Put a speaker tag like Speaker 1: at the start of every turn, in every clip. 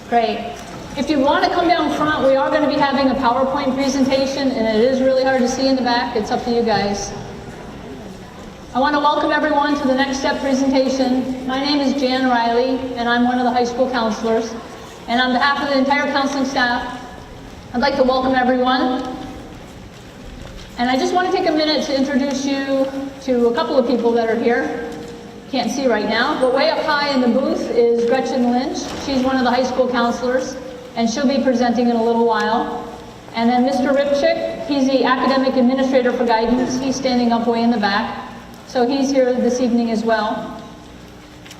Speaker 1: Great. If you want to come down front, we are going to be having a PowerPoint presentation, and it is really hard to see in the back. It's up to you guys. I want to welcome everyone to the Next Step presentation. My name is Jan Riley, and I'm one of the high school counselors. And on behalf of the entire counseling staff, I'd like to welcome everyone. And I just want to take a minute to introduce you to a couple of people that are here. Can't see right now, but way up high in the booth is Gretchen Lynch. She's one of the high school counselors, and she'll be presenting in a little while. And then Mr. Ripchick, he's the academic administrator for guidance. He's standing up way in the back, so he's here this evening as well.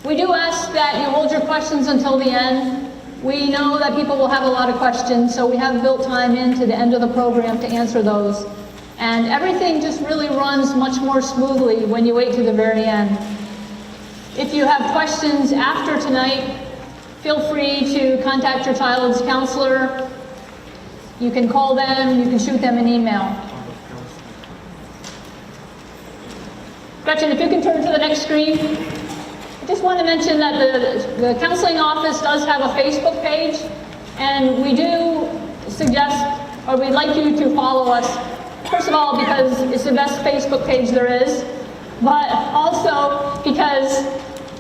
Speaker 1: We do ask that you hold your questions until the end. We know that people will have a lot of questions, so we have built time into the end of the program to answer those. And everything just really runs much more smoothly when you wait to the very end. If you have questions after tonight, feel free to contact your child's counselor. You can call them, you can shoot them an email. Gretchen, if you can turn to the next screen. I just want to mention that the counseling office does have a Facebook page, and we do suggest, or we'd like you to follow us. First of all, because it's the best Facebook page there is, but also because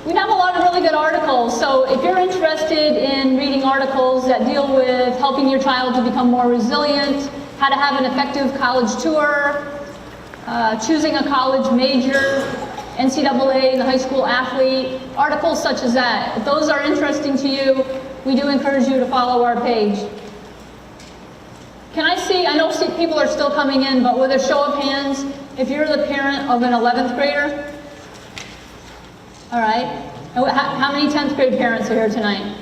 Speaker 1: we have a lot of really good articles. So if you're interested in reading articles that deal with helping your child to become more resilient, how to have an effective college tour, choosing a college major, NCAA, the high school athlete, articles such as that. If those are interesting to you, we do encourage you to follow our page. Can I see, I know people are still coming in, but with a show of hands, if you're the parent of an 11th grader? All right. How many 10th grade parents are here tonight?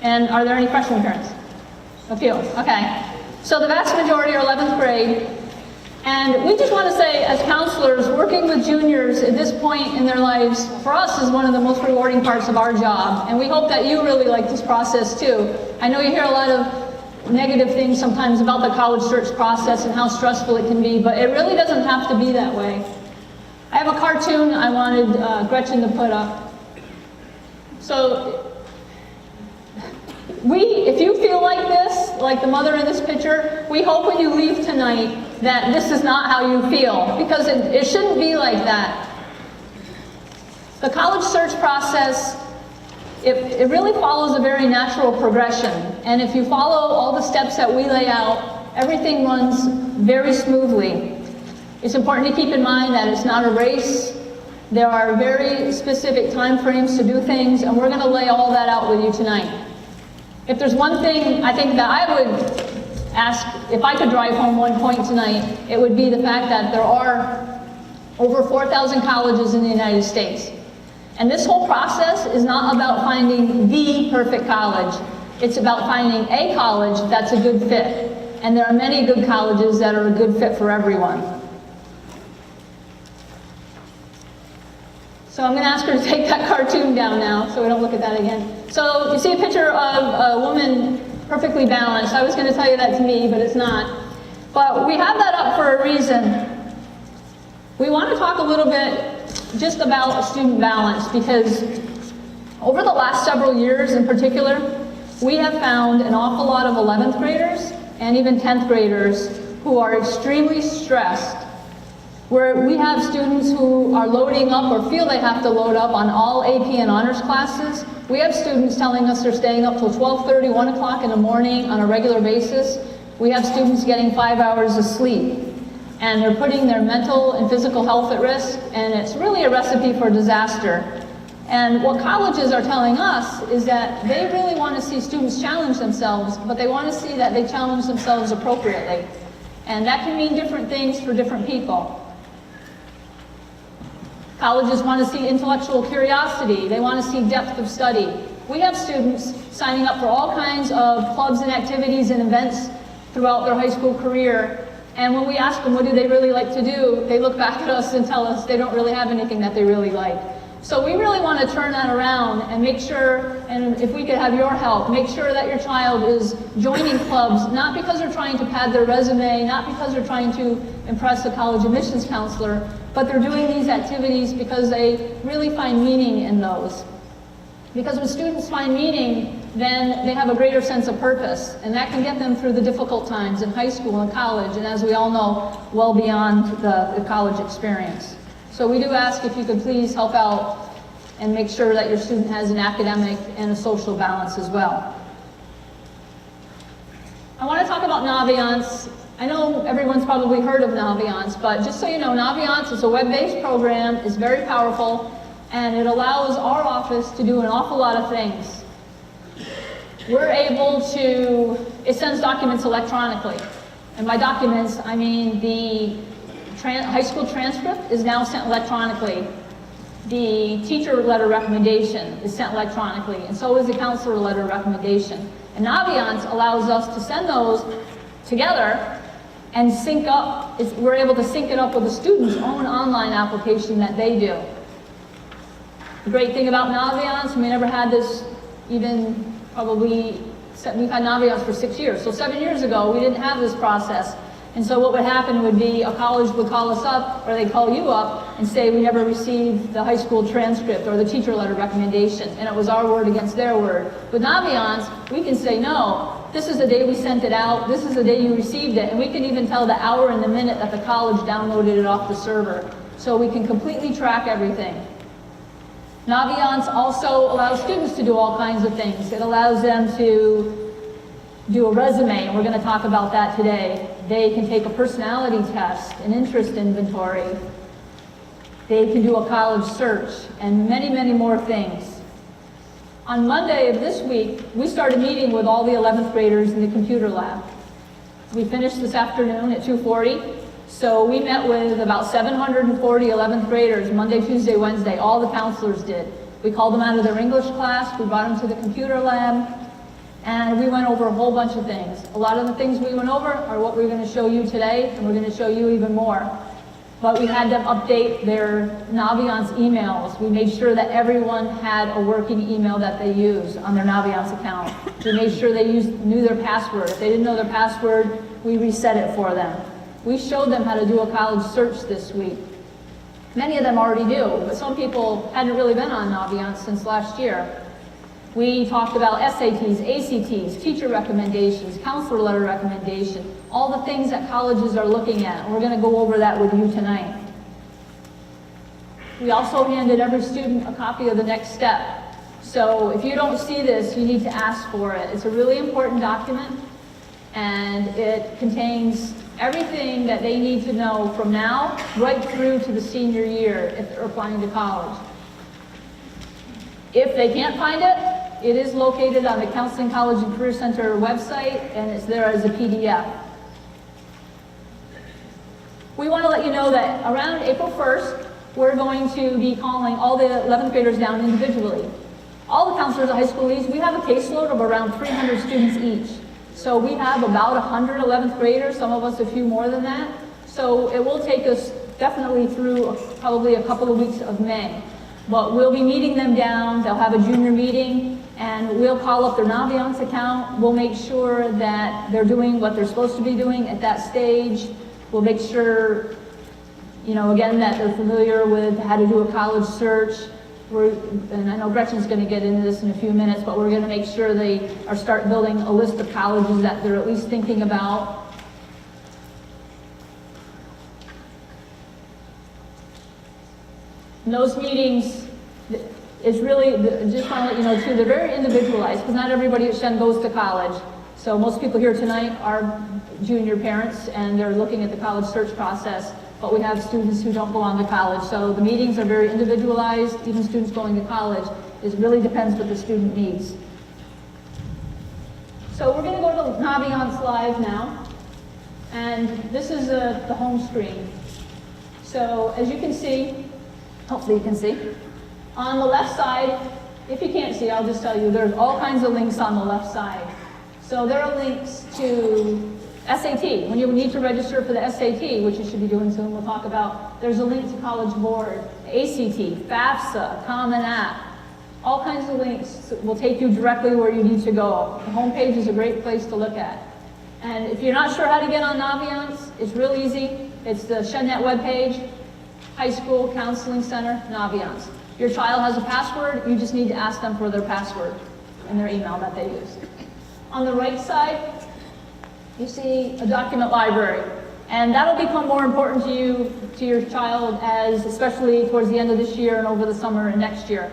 Speaker 1: And are there any freshman parents? A few. Okay. So the vast majority are 11th grade. And we just want to say, as counselors, working with juniors at this point in their lives, for us, is one of the most rewarding parts of our job. And we hope that you really like this process too. I know you hear a lot of negative things sometimes about the college search process and how stressful it can be, but it really doesn't have to be that way. I have a cartoon I wanted Gretchen to put up. So, if you feel like this, like the mother in this picture, we hope when you leave tonight that this is not how you feel, because it shouldn't be like that. The college search process, it really follows a very natural progression, and if you follow all the steps that we lay out, everything runs very smoothly. It's important to keep in mind that it's not a race. There are very specific time frames to do things, and we're going to lay all that out with you tonight. If there's one thing I think that I would ask, if I could drive home one point tonight, it would be the fact that there are over 4,000 colleges in the United States. And this whole process is not about finding the perfect college. It's about finding a college that's a good fit. And there are many good colleges that are a good fit for everyone. So I'm going to ask her to take that cartoon down now, so we don't look at that again. So you see a picture of a woman perfectly balanced. I was going to tell you that's me, but it's not. But we have that up for a reason. We want to talk a little bit just about student balance, because over the last several years in particular, we have found an awful lot of 11th graders and even 10th graders who are extremely stressed, where we have students who are loading up or feel they have to load up on all AP and honors classes. We have students telling us they're staying up till 12:30, 1 o'clock in the morning on a regular basis. We have students getting 5 hours of sleep, and they're putting their mental and physical health at risk, and it's really a recipe for disaster. And what colleges are telling us is that they really want to see students challenge themselves, but they want to see that they challenge themselves appropriately. And that can mean different things for different people. Colleges want to see intellectual curiosity. They want to see depth of study. We have students signing up for all kinds of clubs and activities and events throughout their high school career. And when we ask them what do they really like to do, they look back at us and tell us they don't really have anything that they really like. So we really want to turn that around and make sure, and if we could have your help, make sure that your child is joining clubs, not because they're trying to pad their resume, not because they're trying to impress a college admissions counselor, but they're doing these activities because they really find meaning in those. Because when students find meaning, then they have a greater sense of purpose, and that can get them through the difficult times in high school and college, and as we all know, well beyond the college experience. So we do ask if you could please help out and make sure that your student has an academic and a social balance as well. I want to talk about Naviance. I know everyone's probably heard of Naviance, but just so you know, Naviance is a web-based program, it's very powerful, and it allows our office to do an awful lot of things. We're able to, it sends documents electronically. And by documents, I mean the high school transcript is now sent electronically. The teacher letter recommendation is sent electronically, and so is the counselor letter recommendation. And Naviance allows us to send those together and sync up. We're able to sync it up with the student's own online application that they do. The great thing about Naviance, we never had this even probably, we've had Naviance for 6 years. So 7 years ago, we didn't have this process. And so what would happen would be a college would call us up, or they'd call you up and say, we never received the high school transcript or the teacher letter recommendation, and it was our word against their word. With Naviance, we can say, no, this is the day we sent it out, this is the day you received it, and we can even tell the hour and the minute that the college downloaded it off the server. So we can completely track everything. Naviance also allows students to do all kinds of things. It allows them to do a resume, and we're going to talk about that today. They can take a personality test, an interest inventory. They can do a college search, and many, many more things. On Monday of this week, we started meeting with all the 11th graders in the computer lab. We finished this afternoon at 2:40. So we met with about 740 11th graders, Monday, Tuesday, Wednesday, all the counselors did. We called them out of their English class, we brought them to the computer lab, and we went over a whole bunch of things. A lot of the things we went over are what we're going to show you today, and we're going to show you even more. But we had them update their Naviance emails. We made sure that everyone had a working email that they use on their Naviance account. We made sure they knew their password. If they didn't know their password, we reset it for them. We showed them how to do a college search this week. Many of them already do, but some people hadn't really been on Naviance since last year. We talked about SATs, ACTs, teacher recommendations, counselor letter recommendation, all the things that colleges are looking at, and we're going to go over that with you tonight. We also handed every student a copy of the next step. So if you don't see this, you need to ask for it. It's a really important document, and it contains everything that they need to know from now right through to the senior year if they're applying to college. If they can't find it, it is located on the Counseling College and Career Center website, and it's there as a PDF. We want to let you know that around April 1st, we're going to be calling all the 11th graders down individually. All the counselors at high school leads, we have a caseload of around 300 students each. So we have about 100 11th graders, some of us a few more than that. So it will take us definitely through probably a couple of weeks of May. But we'll be meeting them down, they'll have a junior meeting, and we'll call up their Naviance account. We'll make sure that they're doing what they're supposed to be doing at that stage. We'll make sure, again, that they're familiar with how to do a college search. And I know Gretchen's going to get into this in a few minutes, but we're going to make sure they start building a list of colleges that they're at least thinking about. And those meetings is really, just want to let you know too, they're very individualized because not everybody at Shen goes to college. So most people here tonight are junior parents and they're looking at the college search process. But we have students who don't go on to college. So the meetings are very individualized, even students going to college. It really depends what the student needs. So we're going to go to Naviance Live now. And this is the home screen. So as you can see, hopefully you can see, on the left side, if you can't see, I'll just tell you, there's all kinds of links on the left side. So there are links to SAT, when you need to register for the SAT, which you should be doing soon, we'll talk about. There's a link to College Board, ACT, FAFSA, Common App, all kinds of links will take you directly where you need to go. The homepage is a great place to look at. And if you're not sure how to get on Naviance, it's real easy. It's the ShenNet webpage, High School Counseling Center, Naviance. Your child has a password, you just need to ask them for their password and their email that they use. On the right side, you see a document library. And that'll become more important to you, to your child, as especially towards the end of this year and over the summer and next year.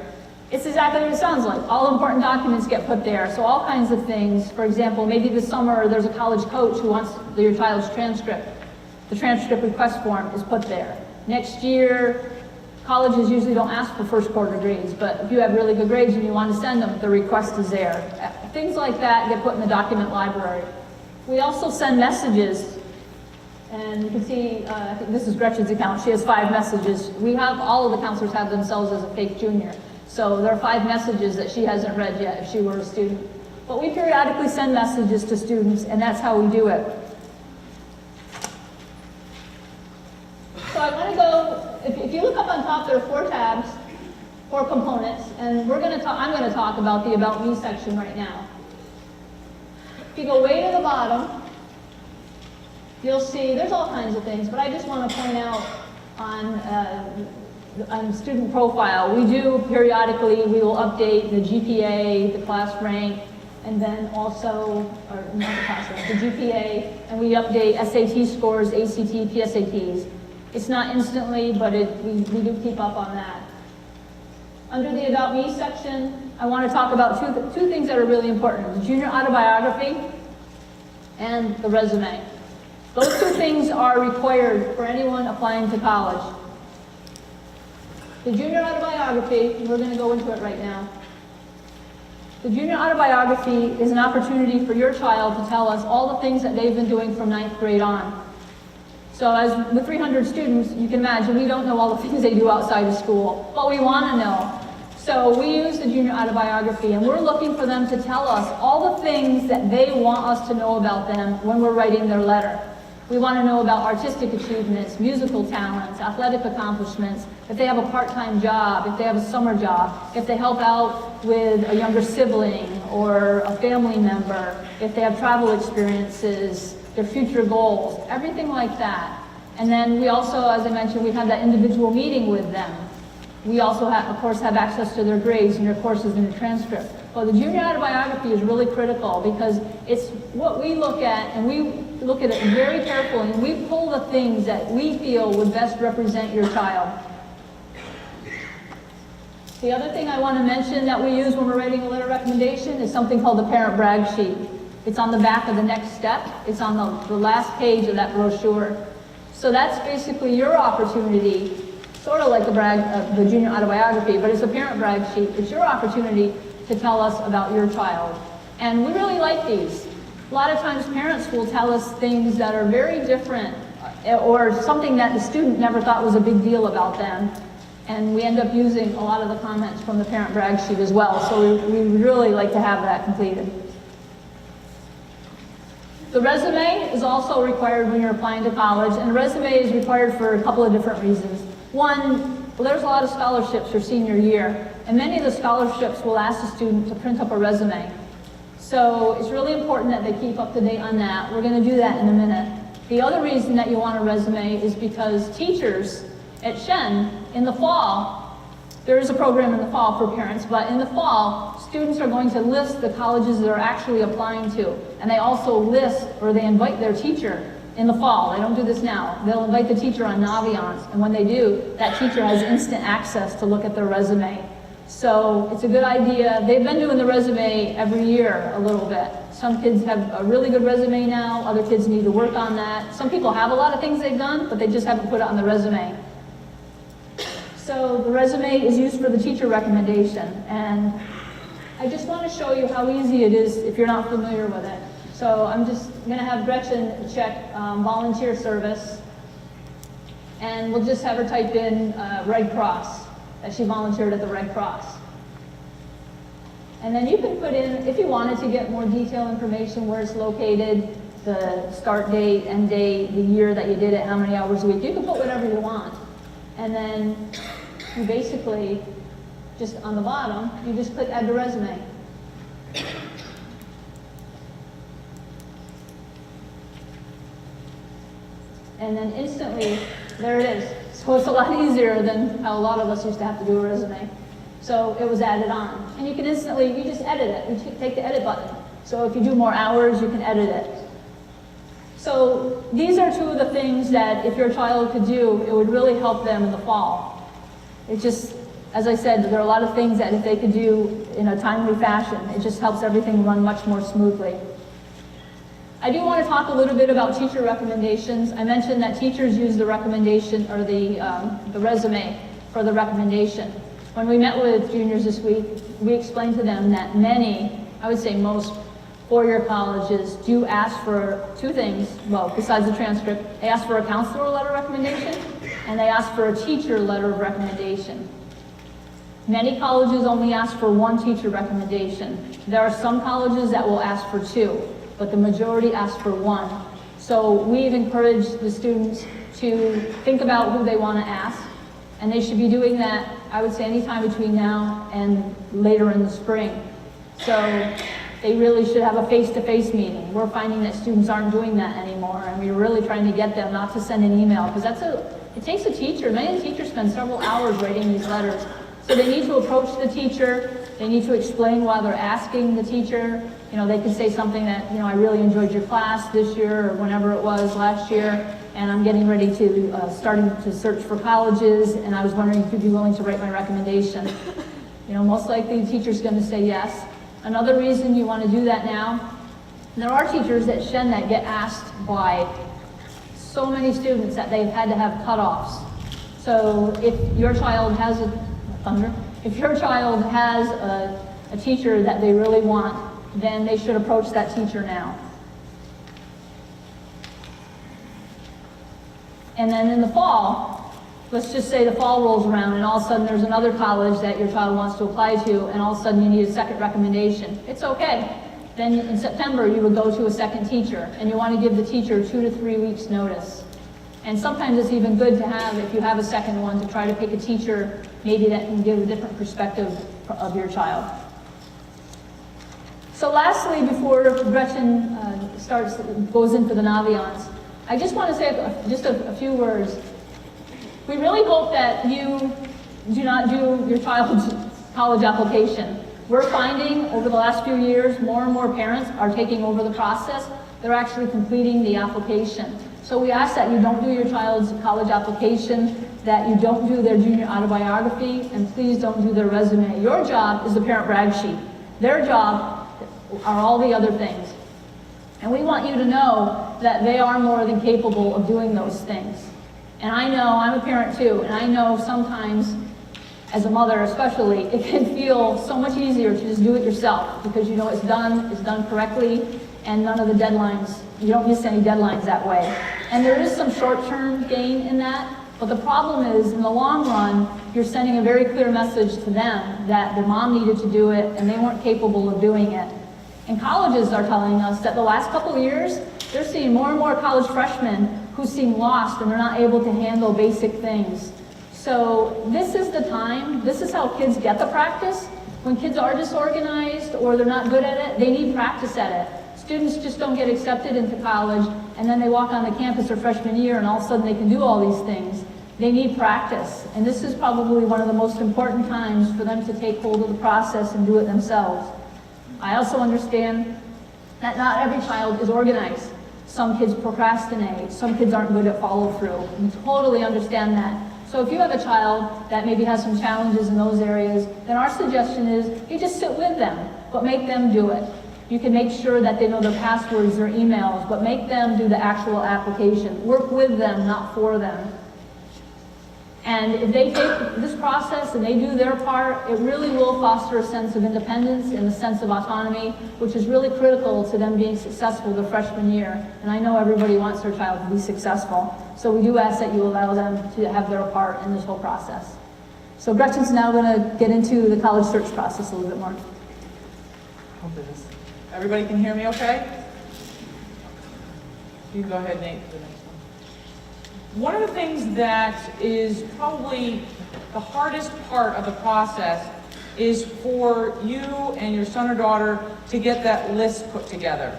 Speaker 1: It's exactly what it sounds like. All important documents get put there. So all kinds of things. For example, maybe this summer there's a college coach who wants your child's transcript. The transcript request form is put there. Next year, colleges usually don't ask for first quarter grades, but if you have really good grades and you want to send them, the request is there. Things like that get put in the document library. We also send messages. And you can see, I think this is Gretchen's account. She has 5 messages. We have, all of the counselors have themselves as a fake junior. So there are 5 messages that she hasn't read yet if she were a student. But we periodically send messages to students, and that's how we do it. So I want to go, if you look up on top, there are 4 tabs, 4 components, and I'm going to talk about the About Me section right now. If you go way to the bottom, you'll see there's all kinds of things, but I just want to point out on student profile, we do periodically, we will update the GPA, the class rank, and then also, or not the class rank, the GPA, and we update SAT scores, ACT, PSATs. It's not instantly, but we do keep up on that. Under the About Me section, I want to talk about two things that are really important, the junior autobiography and the resume. Those 2 things are required for anyone applying to college. The junior autobiography, we're going to go into it right now. The junior autobiography is an opportunity for your child to tell us all the things that they've been doing from 9th grade on. So as with 300 students, you can imagine we don't know all the things they do outside of school, but we want to know. So we use the junior autobiography, and we're looking for them to tell us all the things that they want us to know about them when we're writing their letter. We want to know about artistic achievements, musical talents, athletic accomplishments, if they have a part-time job, if they have a summer job, if they help out with a younger sibling or a family member, if they have travel experiences, their future goals, everything like that. And then we also, as I mentioned, we have that individual meeting with them. We also, of course, have access to their grades and their courses and their transcript. Well, the junior autobiography is really critical because it's what we look at, and we look at it very carefully, and we pull the things that we feel would best represent your child. The other thing I want to mention that we use when we're writing a letter recommendation is something called the parent brag sheet. It's on the back of the next step. It's on the last page of that brochure. So that's basically your opportunity, sort of like the junior autobiography, but it's a parent brag sheet. It's your opportunity to tell us about your child. And we really like these. A lot of times parents will tell us things that are very different or something that the student never thought was a big deal about them. And we end up using a lot of the comments from the parent brag sheet as well. So we really like to have that completed. The resume is also required when you're applying to college, and a resume is required for a couple of different reasons. One, well, there's a lot of scholarships for senior year, and many of the scholarships will ask the student to print up a resume. So it's really important that they keep up to date on that. We're going to do that in a minute. The other reason that you want a resume is because teachers at Shen, in the fall, there is a program in the fall for parents, but in the fall, students are going to list the colleges they're actually applying to. And they also list, or they invite their teacher in the fall. They don't do this now. They'll invite the teacher on Naviance, and when they do, that teacher has instant access to look at their resume. So it's a good idea. They've been doing the resume every year a little bit. Some kids have a really good resume now. Other kids need to work on that. Some people have a lot of things they've done, but they just haven't put it on the resume. So the resume is used for the teacher recommendation. And I just want to show you how easy it is if you're not familiar with it. So I'm just going to have Gretchen check volunteer service. And we'll just have her type in Red Cross, that she volunteered at the Red Cross. And then you can put in, if you wanted to get more detailed information, where it's located, the start date, end date, the year that you did it, how many hours a week. You can put whatever you want. And then you basically, just on the bottom, you just click Add to Resume. And then instantly, there it is. So it's a lot easier than how a lot of us used to have to do a resume. So it was added on. And you can instantly, you just edit it. You take the edit button. So if you do more hours, you can edit it. So these are two of the things that if your child could do, it would really help them in the fall. It just, as I said, there are a lot of things that if they could do in a timely fashion, it just helps everything run much more smoothly. I do want to talk a little bit about teacher recommendations. I mentioned that teachers use the recommendation or the resume for the recommendation. When we met with juniors this week, we explained to them that many, I would say most, four-year colleges do ask for two things, well, besides the transcript. They ask for a counselor letter of recommendation, and they ask for a teacher letter of recommendation. Many colleges only ask for one teacher recommendation. There are some colleges that will ask for two, but the majority ask for one. So we've encouraged the students to think about who they want to ask, and they should be doing that, I would say, anytime between now and later in the spring. So they really should have a face-to-face meeting. We're finding that students aren't doing that anymore, and we're really trying to get them not to send an email, because it takes a teacher. Many of the teachers spend several hours writing these letters. So they need to approach the teacher. They need to explain why they're asking the teacher. You know, they could say something that, you know, I really enjoyed your class this year or whenever it was last year, and I'm getting ready to, starting to search for colleges, and I was wondering if you'd be willing to write my recommendation. You know, most likely the teacher's going to say yes. Another reason you want to do that now, there are teachers at Shen that get asked by so many students that they've had to have cutoffs. So if your child has a teacher that they really want, then they should approach that teacher now. And then in the fall, let's just say the fall rolls around and all of a sudden there's another college that your child wants to apply to, and all of a sudden you need a second recommendation. It's okay. Then in September you would go to a second teacher, and you want to give the teacher 2 to 3 weeks notice. And sometimes it's even good to have, if you have a second one, to try to pick a teacher maybe that can give a different perspective of your child. So lastly, before Gretchen goes into the Naviance, I just want to say just a few words. We really hope that you do not do your child's college application. We're finding over the last few years, more and more parents are taking over the process. They're actually completing the application. So we ask that you don't do your child's college application, that you don't do their junior autobiography, and please don't do their resume. Your job is the parent brag sheet. Their job are all the other things. And we want you to know that they are more than capable of doing those things. And I know, I'm a parent too, and I know sometimes, as a mother especially, it can feel so much easier to just do it yourself, because you know it's done correctly, and none of the deadlines, you don't miss any deadlines that way. And there is some short-term gain in that, but the problem is, in the long run, you're sending a very clear message to them that their mom needed to do it, and they weren't capable of doing it. And colleges are telling us that the last couple of years, they're seeing more and more college freshmen who seem lost and they're not able to handle basic things. So this is the time, this is how kids get the practice. When kids are disorganized or they're not good at it, they need practice at it. Students just don't get accepted into college and then they walk on the campus their freshman year and all of a sudden they can do all these things. They need practice, and this is probably one of the most important times for them to take hold of the process and do it themselves. I also understand that not every child is organized. Some kids procrastinate, some kids aren't good at follow-through. We totally understand that. So if you have a child that maybe has some challenges in those areas, then our suggestion is you just sit with them, but make them do it. You can make sure that they know their passwords, their emails, but make them do the actual application. Work with them, not for them. And if they take this process and they do their part, it really will foster a sense of independence and a sense of autonomy, which is really critical to them being successful the freshman year. And I know everybody wants their child to be successful. So we do ask that you allow them to have their part in this whole process. So Gretchen's now going to get into the college search process a little bit more.
Speaker 2: Everybody can hear me okay? You can go ahead, Nate, for the next one. One of the things that is probably the hardest part of the process is for you and your son or daughter to get that list put together.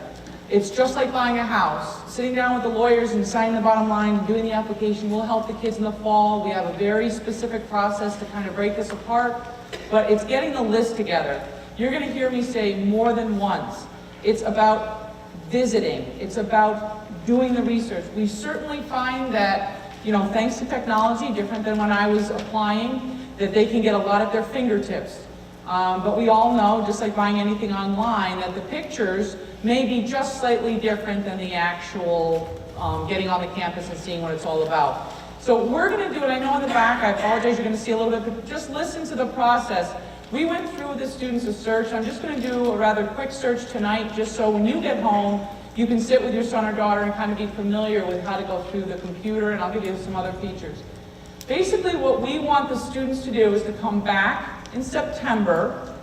Speaker 2: It's just like buying a house. Sitting down with the lawyers and signing the bottom line and doing the application will help the kids in the fall. We have a very specific process to kind of break this apart, but it's getting the list together. You're going to hear me say more than once, it's about visiting. It's about doing the research. We certainly find that, you know, thanks to technology, different than when I was applying, that they can get a lot at their fingertips. But we all know, just like buying anything online, that the pictures may be just slightly different than the actual getting on the campus and seeing what it's all about. So we're going to do it. I know in the back, I apologize, you're going to see a little bit, but just listen to the process. We went through with the students a search. I'm just going to do a rather quick search tonight, just so when you get home, you can sit with your son or daughter and kind of be familiar with how to go through the computer, and I'll give you some other features. Basically, what we want the students to do is to come back in September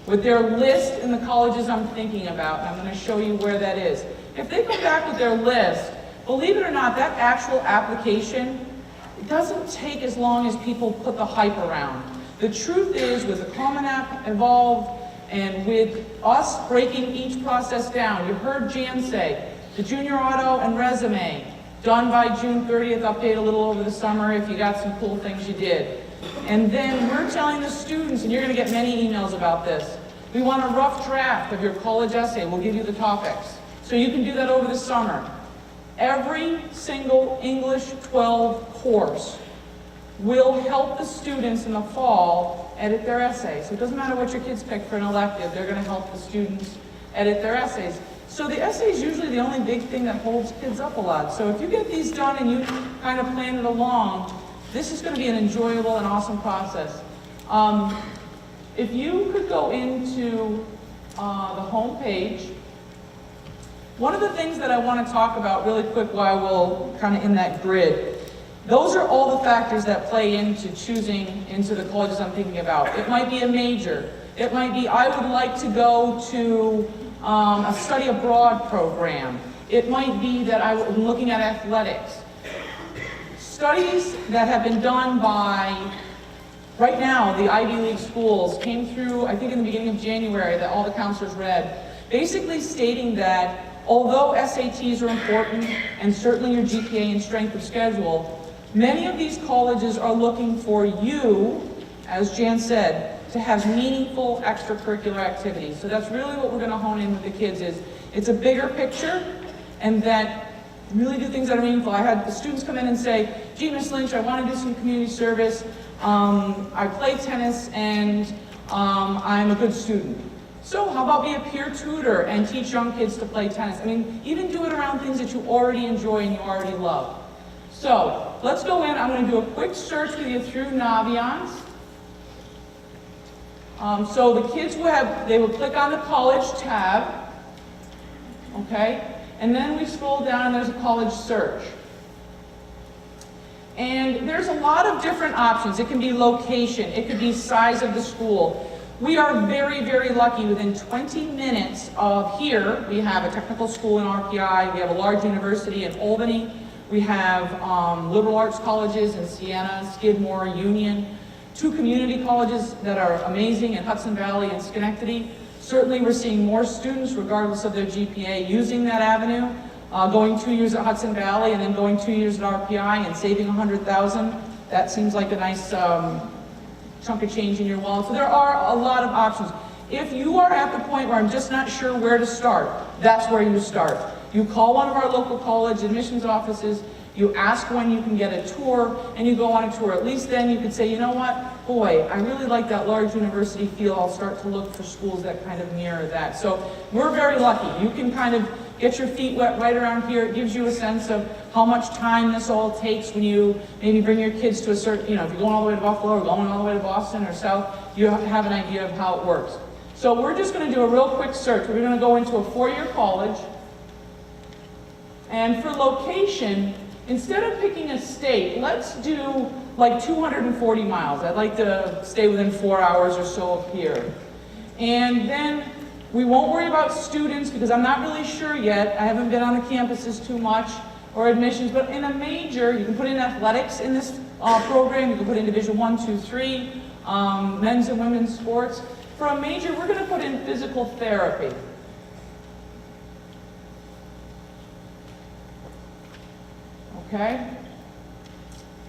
Speaker 2: with their list in the colleges I'm thinking about, and I'm going to show you where that is. If they come back with their list, believe it or not, that actual application, it doesn't take as long as people put the hype around. The truth is, with the Common App involved, and with us breaking each process down, you heard Jan say, the junior auto and resume, done by June 30th, update a little over the summer if you got some cool things you did. And then we're telling the students, and you're going to get many emails about this, we want a rough draft of your college essay. We'll give you the topics. So you can do that over the summer. Every single English 12 course will help the students in the fall edit their essays. So it doesn't matter what your kids pick for an elective, they're going to help the students edit their essays. So the essay is usually the only big thing that holds kids up a lot. So if you get these done and you kind of plan it along, this is going to be an enjoyable and awesome process. If you could go into the home page, one of the things that I want to talk about really quick while we're kind of in that grid, those are all the factors that play into choosing into the colleges I'm thinking about. It might be a major. It might be, I would like to go to a study abroad program. It might be that I'm looking at athletics. Studies that have been done by, right now, the Ivy League schools came through, I think in the beginning of January, that all the counselors read, basically stating that although SATs are important, and certainly your GPA and strength of schedule, many of these colleges are looking for you, as Jan said, to have meaningful extracurricular activities. So that's really what we're going to hone in with the kids is, it's a bigger picture, and that really do things that are meaningful. I had the students come in and say, gee, Ms. Lynch, I want to do some community service. I play tennis, and I'm a good student. So how about be a peer tutor and teach young kids to play tennis? I mean, even do it around things that you already enjoy and you already love. So let's go in. I'm going to do a quick search with you through Naviance. So the kids they will click on the college tab, okay? And then we scroll down and there's a college search. And there's a lot of different options. It can be location, it could be size of the school. We are very, very lucky. Within 20 minutes of here, we have a technical school in RPI, we have a large university in Albany, we have liberal arts colleges in Siena, Skidmore, Union, 2 community colleges that are amazing in Hudson Valley and Schenectady. Certainly we're seeing more students, regardless of their GPA, using that avenue, going 2 years at Hudson Valley and then going 2 years at RPI and saving $100,000. That seems like a nice chunk of change in your wallet. So there are a lot of options. If you are at the point where I'm just not sure where to start, that's where you start. You call one of our local college admissions offices, you ask when you can get a tour, and you go on a tour. At least then you could say, you know what, boy, I really like that large university feel. I'll start to look for schools that kind of mirror that. So we're very lucky. You can kind of get your feet wet right around here. It gives you a sense of how much time this all takes when you maybe bring your kids to a certain, if you're going all the way to Buffalo or going all the way to Boston or South, you have an idea of how it works. So we're just going to do a real quick search. We're going to go into a 4-year college. And for location, instead of picking a state, let's do like 240 miles. I'd like to stay within 4 hours or so of here. And then we won't worry about students because I'm not really sure yet. I haven't been on the campuses too much or admissions, but in a major, you can put in athletics in this program. You can put in Division 1, 2, 3, men's and women's sports. For a major, we're going to put in physical therapy. okay?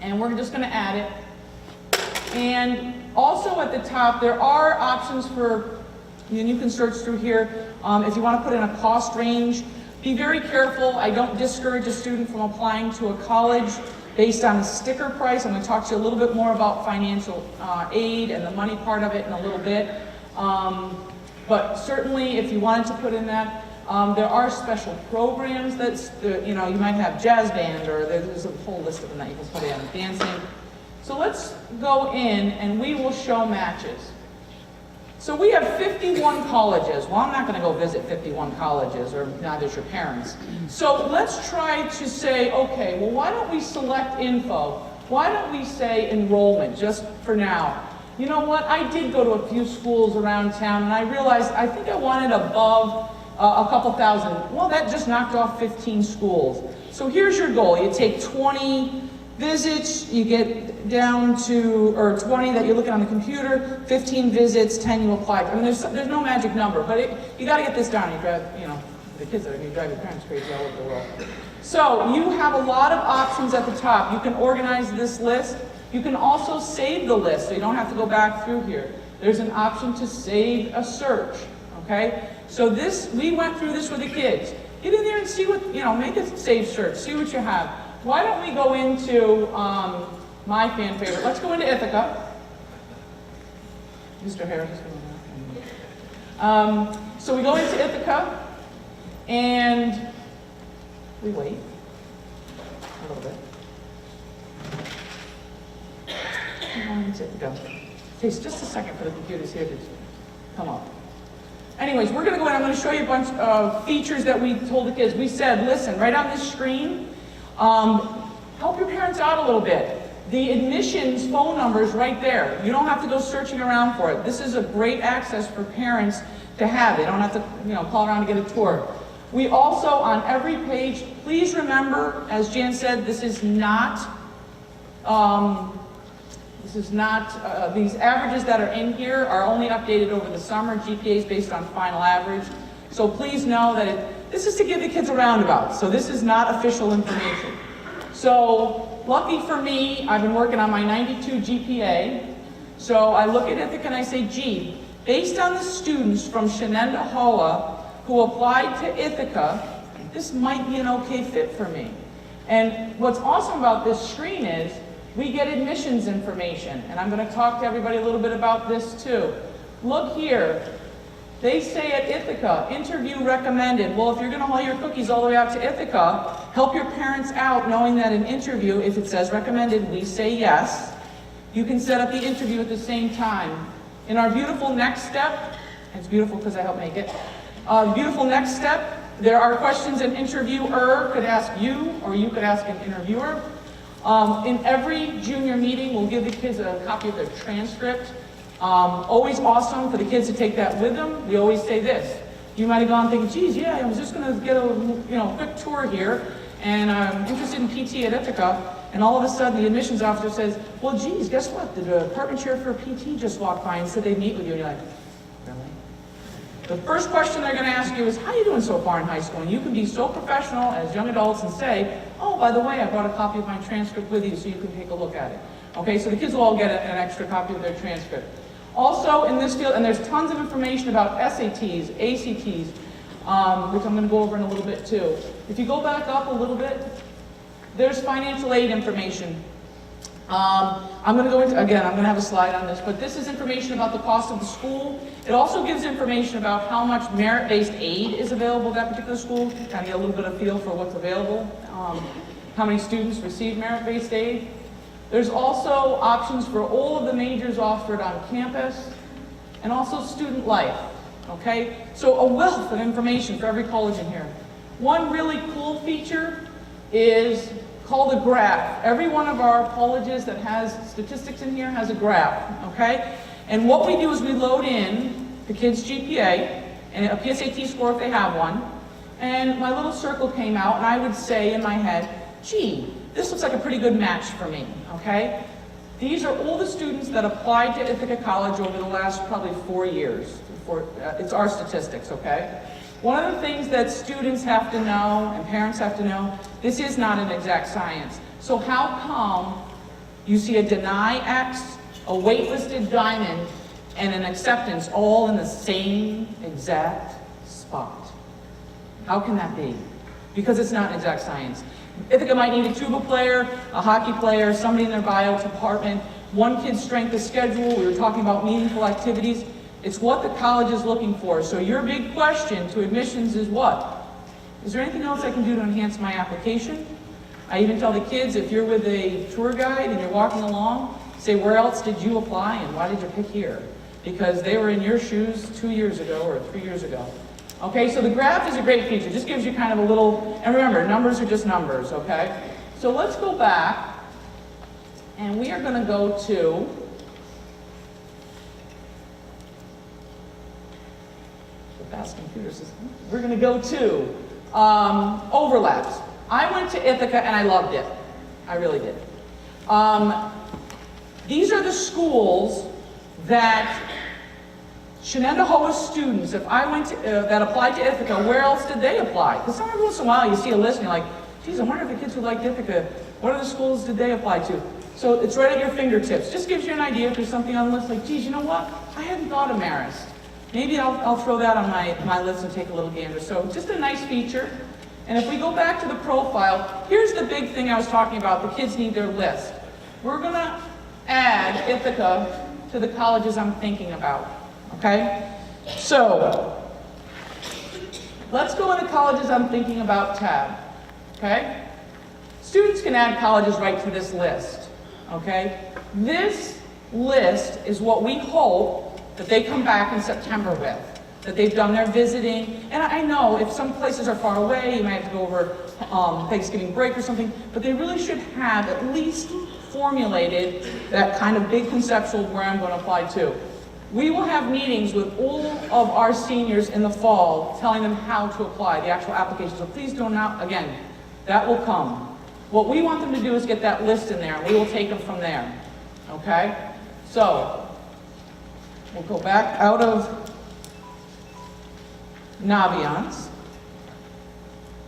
Speaker 2: And we're just gonna add it. And also at the top, there are options for, and you can search through here, if you want to put in a cost range. Be very careful. I don't discourage a student from applying to a college based on the sticker price. I'm going to talk to you a little bit more about financial aid and the money part of it in a little bit. But certainly if you wanted to put in that, there are special programs that, you know, you might have jazz band, or there's a whole list of them that you can put in, dancing. So let's go in and we will show matches. So we have 51 colleges. Well, I'm not going to go visit 51 colleges, or neither is your parents. So let's try to say, okay, well, why don't we select info? Why don't we say enrollment, just for now? You know what? I did go to a few schools around town, and I realized I think I wanted above a couple thousand. Well, that just knocked off 15 schools. So here's your goal. You take 20 visits, you get down to, or 20 that you're looking on the computer, 15 visits, 10 you apply. I mean, there's no magic number, but you got to get this down. You drive, you know, the kids are going to drive your parents crazy all over the world. So you have a lot of options at the top. You can organize this list. You can also save the list, so you don't have to go back through here. There's an option to save a search, okay? So this, we went through this with the kids. Get in there and see what, you know, make a save search, see what you have. Why don't we go into my fan favorite? Let's go into Ithaca. Mr. Harris is going on. So we go into Ithaca, and we wait a little bit. Come on, into Ithaca. It takes just a second for the computers here to come up. Anyways, we're going to go in. I'm going to show you a bunch of features that we told the kids. We said, listen, right on this screen, help your parents out a little bit. The admissions phone number is right there. You don't have to go searching around for it. This is a great access for parents to have. They don't have to, you know, call around to get a tour. We also, on every page, please remember, as Jan said, this is not, these averages that are in here are only updated over the summer. GPAs based on final average. So please know that this is to give the kids a roundabout. So this is not official information. So lucky for me, I've been working on my 92 GPA. So I look at Ithaca and I say, gee, based on the students from Shenendehowa who applied to Ithaca, this might be an okay fit for me. And what's awesome about this screen is we get admissions information. And I'm going to talk to everybody a little bit about this too. Look here. They say at Ithaca, interview recommended. Well, if you're going to haul your cookies all the way out to Ithaca, help your parents out knowing that an interview, if it says recommended, we say yes. You can set up the interview at the same time. In our beautiful next step, it's beautiful because I helped make it. Beautiful next step, there are questions an interviewer could ask you, or you could ask an interviewer. In every junior meeting, we'll give the kids a copy of their transcript. Always awesome for the kids to take that with them. We always say this. You might have gone thinking, geez, yeah, I was just going to get a quick tour here, and I'm interested in PT at Ithaca, and all of a sudden the admissions officer says, well, geez, guess what? The department chair for PT just walked by and said they'd meet with you. And you're like, really? The first question they're going to ask you is, how are you doing so far in high school? And you can be so professional as young adults and say, oh, by the way, I brought a copy of my transcript with you so you can take a look at it. Okay, so the kids will all get an extra copy of their transcript. Also in this field, and there's tons of information about SATs, ACTs, which I'm going to go over in a little bit too. If you go back up a little bit, there's financial aid information. I'm going to go into, again, I'm going to have a slide on this, but this is information about the cost of the school. It also gives information about how much merit-based aid is available at that particular school, kind of get a little bit of feel for what's available, how many students receive merit-based aid. There's also options for all of the majors offered on campus, and also student life, okay? So a wealth of information for every college in here. One really cool feature is called a graph. Every one of our colleges that has statistics in here has a graph, okay? And what we do is we load in the kids' GPA and a PSAT score if they have one, and my little circle came out, and I would say in my head, gee, this looks like a pretty good match for me, okay? These are all the students that applied to Ithaca College over the last probably 4 years. It's our statistics, okay? One of the things that students have to know and parents have to know, this is not an exact science. So how come you see a deny X, a waitlisted diamond, and an acceptance all in the same exact spot? How can that be? Because it's not exact science. Ithaca might need a tuba player, a hockey player, somebody in their bio department, one kid's strength of schedule. We were talking about meaningful activities. It's what the college is looking for. So your big question to admissions is what? Is there anything else I can do to enhance my application? I even tell the kids, if you're with a tour guide and you're walking along, say, where else did you apply and why did you pick here? Because they were in your shoes 2 years ago or 3 years ago. Okay, so the graph is a great feature. Just gives you kind of a little, and remember, numbers are just numbers, okay? So let's go back, and we are going to go to the fast computer system. We're going to go to overlaps. I went to Ithaca and I loved it. I really did. These are the schools that Shenendehowa students, if I went to, that applied to Ithaca, where else did they apply? Because every once in a while you see a list and you're like, geez, I wonder if the kids who liked Ithaca, what other schools did they apply to? So it's right at your fingertips. Just gives you an idea if there's something on the list like, geez, you know what? I hadn't thought of Marist. Maybe I'll throw that on my list and take a little gander. So just a nice feature. And if we go back to the profile, here's the big thing I was talking about. The kids need their list. We're going to add Ithaca to the colleges I'm thinking about. Okay? So, let's go into colleges I'm thinking about tab. Okay? Students can add colleges right to this list. Okay? This list is what we hope that they come back in September with. That they've done their visiting. And I know if some places are far away, you might have to go over Thanksgiving break or something, but they really should have at least formulated that kind of big conceptual where I'm going to apply to. We will have meetings with all of our seniors in the fall telling them how to apply, the actual application. So please do not, again, that will come. What we want them to do is get that list in there, and we will take them from there. Okay? So, we'll go back out of Naviance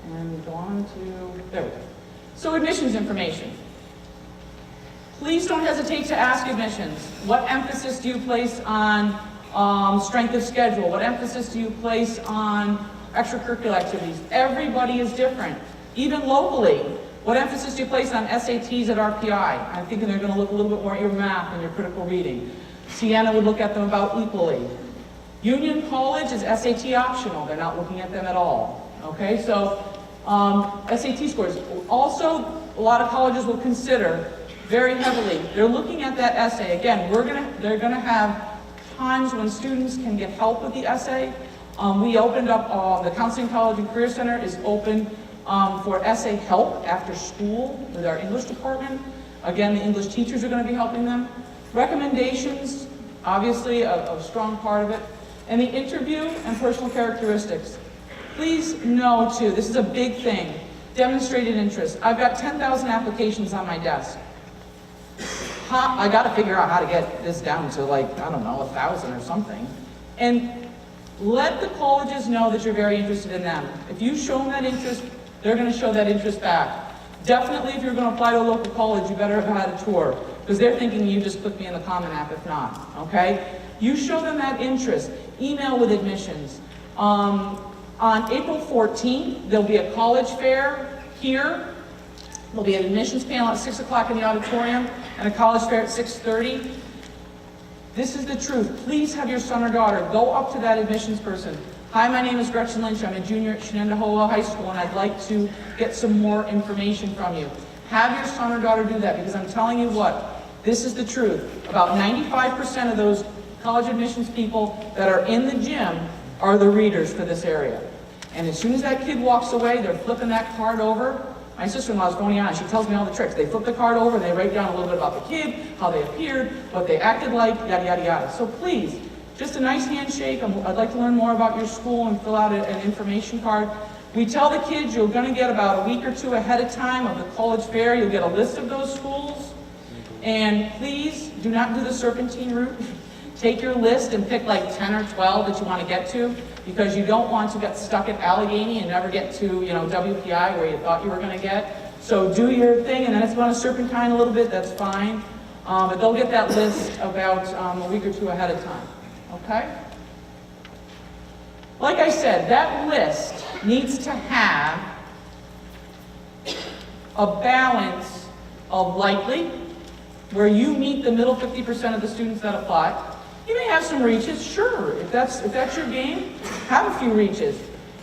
Speaker 2: and go on to, there we go. So admissions information. Please don't hesitate to ask admissions. What emphasis do you place on strength of schedule? What emphasis do you place on extracurricular activities? Everybody is different. Even locally, what emphasis do you place on SATs at RPI? I'm thinking they're going to look a little bit more at your math and your critical reading. Sienna would look at them about equally. Union College is SAT optional. They're not looking at them at all. Okay, so SAT scores. Also, a lot of colleges will consider very heavily. They're looking at that essay. Again, they're gonna have times when students can get help with the essay. We opened up, the Counseling College and Career Center is open for essay help after school with our English department. Again, the English teachers are gonna be helping them. Recommendations, obviously a strong part of it. And the interview and personal characteristics. Please know too, this is a big thing, demonstrated interest. I've got 10,000 applications on my desk. I got to figure out how to get this down to like, I don't know, 1,000 or something. And let the colleges know that you're very interested in them. If you show them that interest, they're going to show that interest back. Definitely if you're going to apply to a local college, you better have had a tour. Because they're thinking you just put me in the Common App if not, okay? You show them that interest. Email with admissions. On April 14th, there'll be a college fair here. There'll be an admissions panel at 6 o'clock in the auditorium and a college fair at 6:30. This is the truth. Please have your son or daughter go up to that admissions person. Hi, my name is Gretchen Lynch. I'm a junior at Shenendehowa High School and I'd like to get some more information from you. Have your son or daughter do that because I'm telling you what, this is the truth. About 95% of those college admissions people that are in the gym are the readers for this area. And as soon as that kid walks away, they're flipping that card over. My sister-in-law is going on, she tells me all the tricks. They flip the card over and they write down a little bit about the kid, how they appeared, what they acted like, yada, yada, yada. So please, just a nice handshake. I'd like to learn more about your school and fill out an information card. We tell the kids you're going to get about a week or two ahead of time of the college fair. You'll get a list of those schools. And please do not do the serpentine route. Take your list and pick like 10 or 12 that you want to get to. because you don't want to get stuck at Allegheny and never get to, WPI where you thought you were gonna get. So do your thing, and then it's gonna serpentine a little bit, that's fine. But they'll get that list about a week or two ahead of time, okay? Like I said, that list needs to have a balance of likely, where you meet the middle 50% of the students that apply. You may have some reaches, sure. If that's your game, have a few reaches.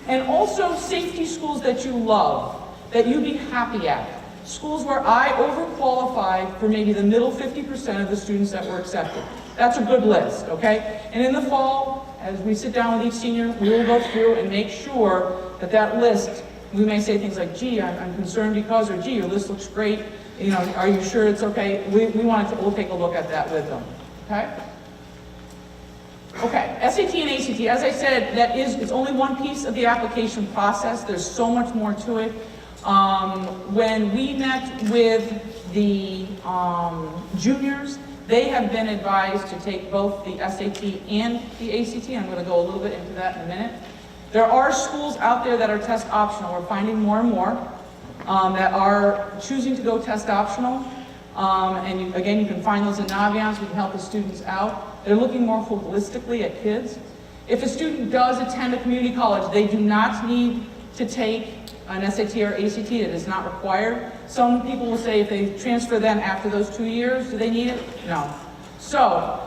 Speaker 2: And also safety schools that you love, that you'd be happy at. Schools where I overqualified for maybe the middle 50% of the students that were accepted. That's a good list, okay? And in the fall, as we sit down with each senior, we will go through and make sure that that list, we may say things like, gee, I'm concerned because, or gee, your list looks great. Are you sure it's okay? We'll take a look at that with them, okay? Okay, SAT and ACT, as I said, it's only one piece of the application process. There's so much more to it. When we met with the juniors, they have been advised to take both the SAT and the ACT. I'm going to go a little bit into that in a minute. There are schools out there that are test optional. We're finding more and more that are choosing to go test optional. Again, you can find those in Naviance. We can help the students out. They're looking more holistically at kids. If a student does attend a community college, they do not need to take an SAT or ACT. It is not required. Some people will say if they transfer then after those 2 years, do they need it? No. So,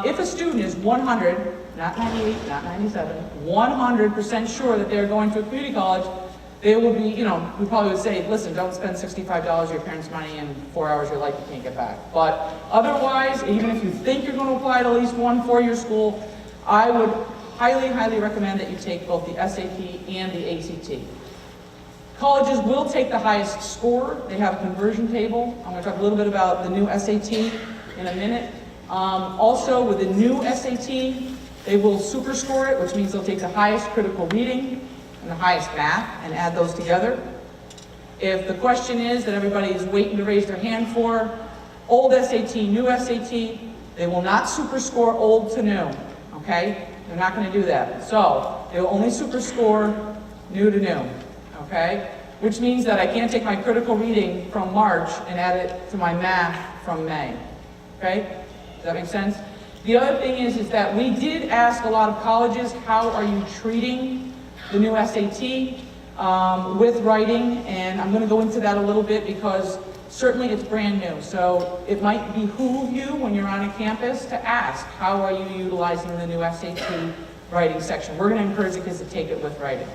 Speaker 2: if a student is 100, not 98, not 97, 100% sure that they're going to a community college, they will be, we probably would say, listen, don't spend $65 of your parents' money in 4 hours of your life you can't get back. But otherwise, even if you think you're going to apply to at least one four-year school, I would highly, highly recommend that you take both the SAT and the ACT. Colleges will take the highest score. They have a conversion table. I'm going to talk a little bit about the new SAT in a minute. Also, with the new SAT, they will super score it, which means they'll take the highest critical reading and the highest math and add those together. If the question is that everybody is waiting to raise their hand for, old SAT, new SAT, they will not super score old to new, okay? They're not going to do that. So, they will only super score new to new, okay? Which means that I can't take my critical reading from March and add it to my math from May, okay? Does that make sense? The other thing is that we did ask a lot of colleges, how are you treating the new SAT with writing? And I'm going to go into that a little bit because certainly it's brand new. So it might behoove you when you're on a campus to ask, how are you utilizing the new SAT writing section? We're going to encourage the kids to take it with writing.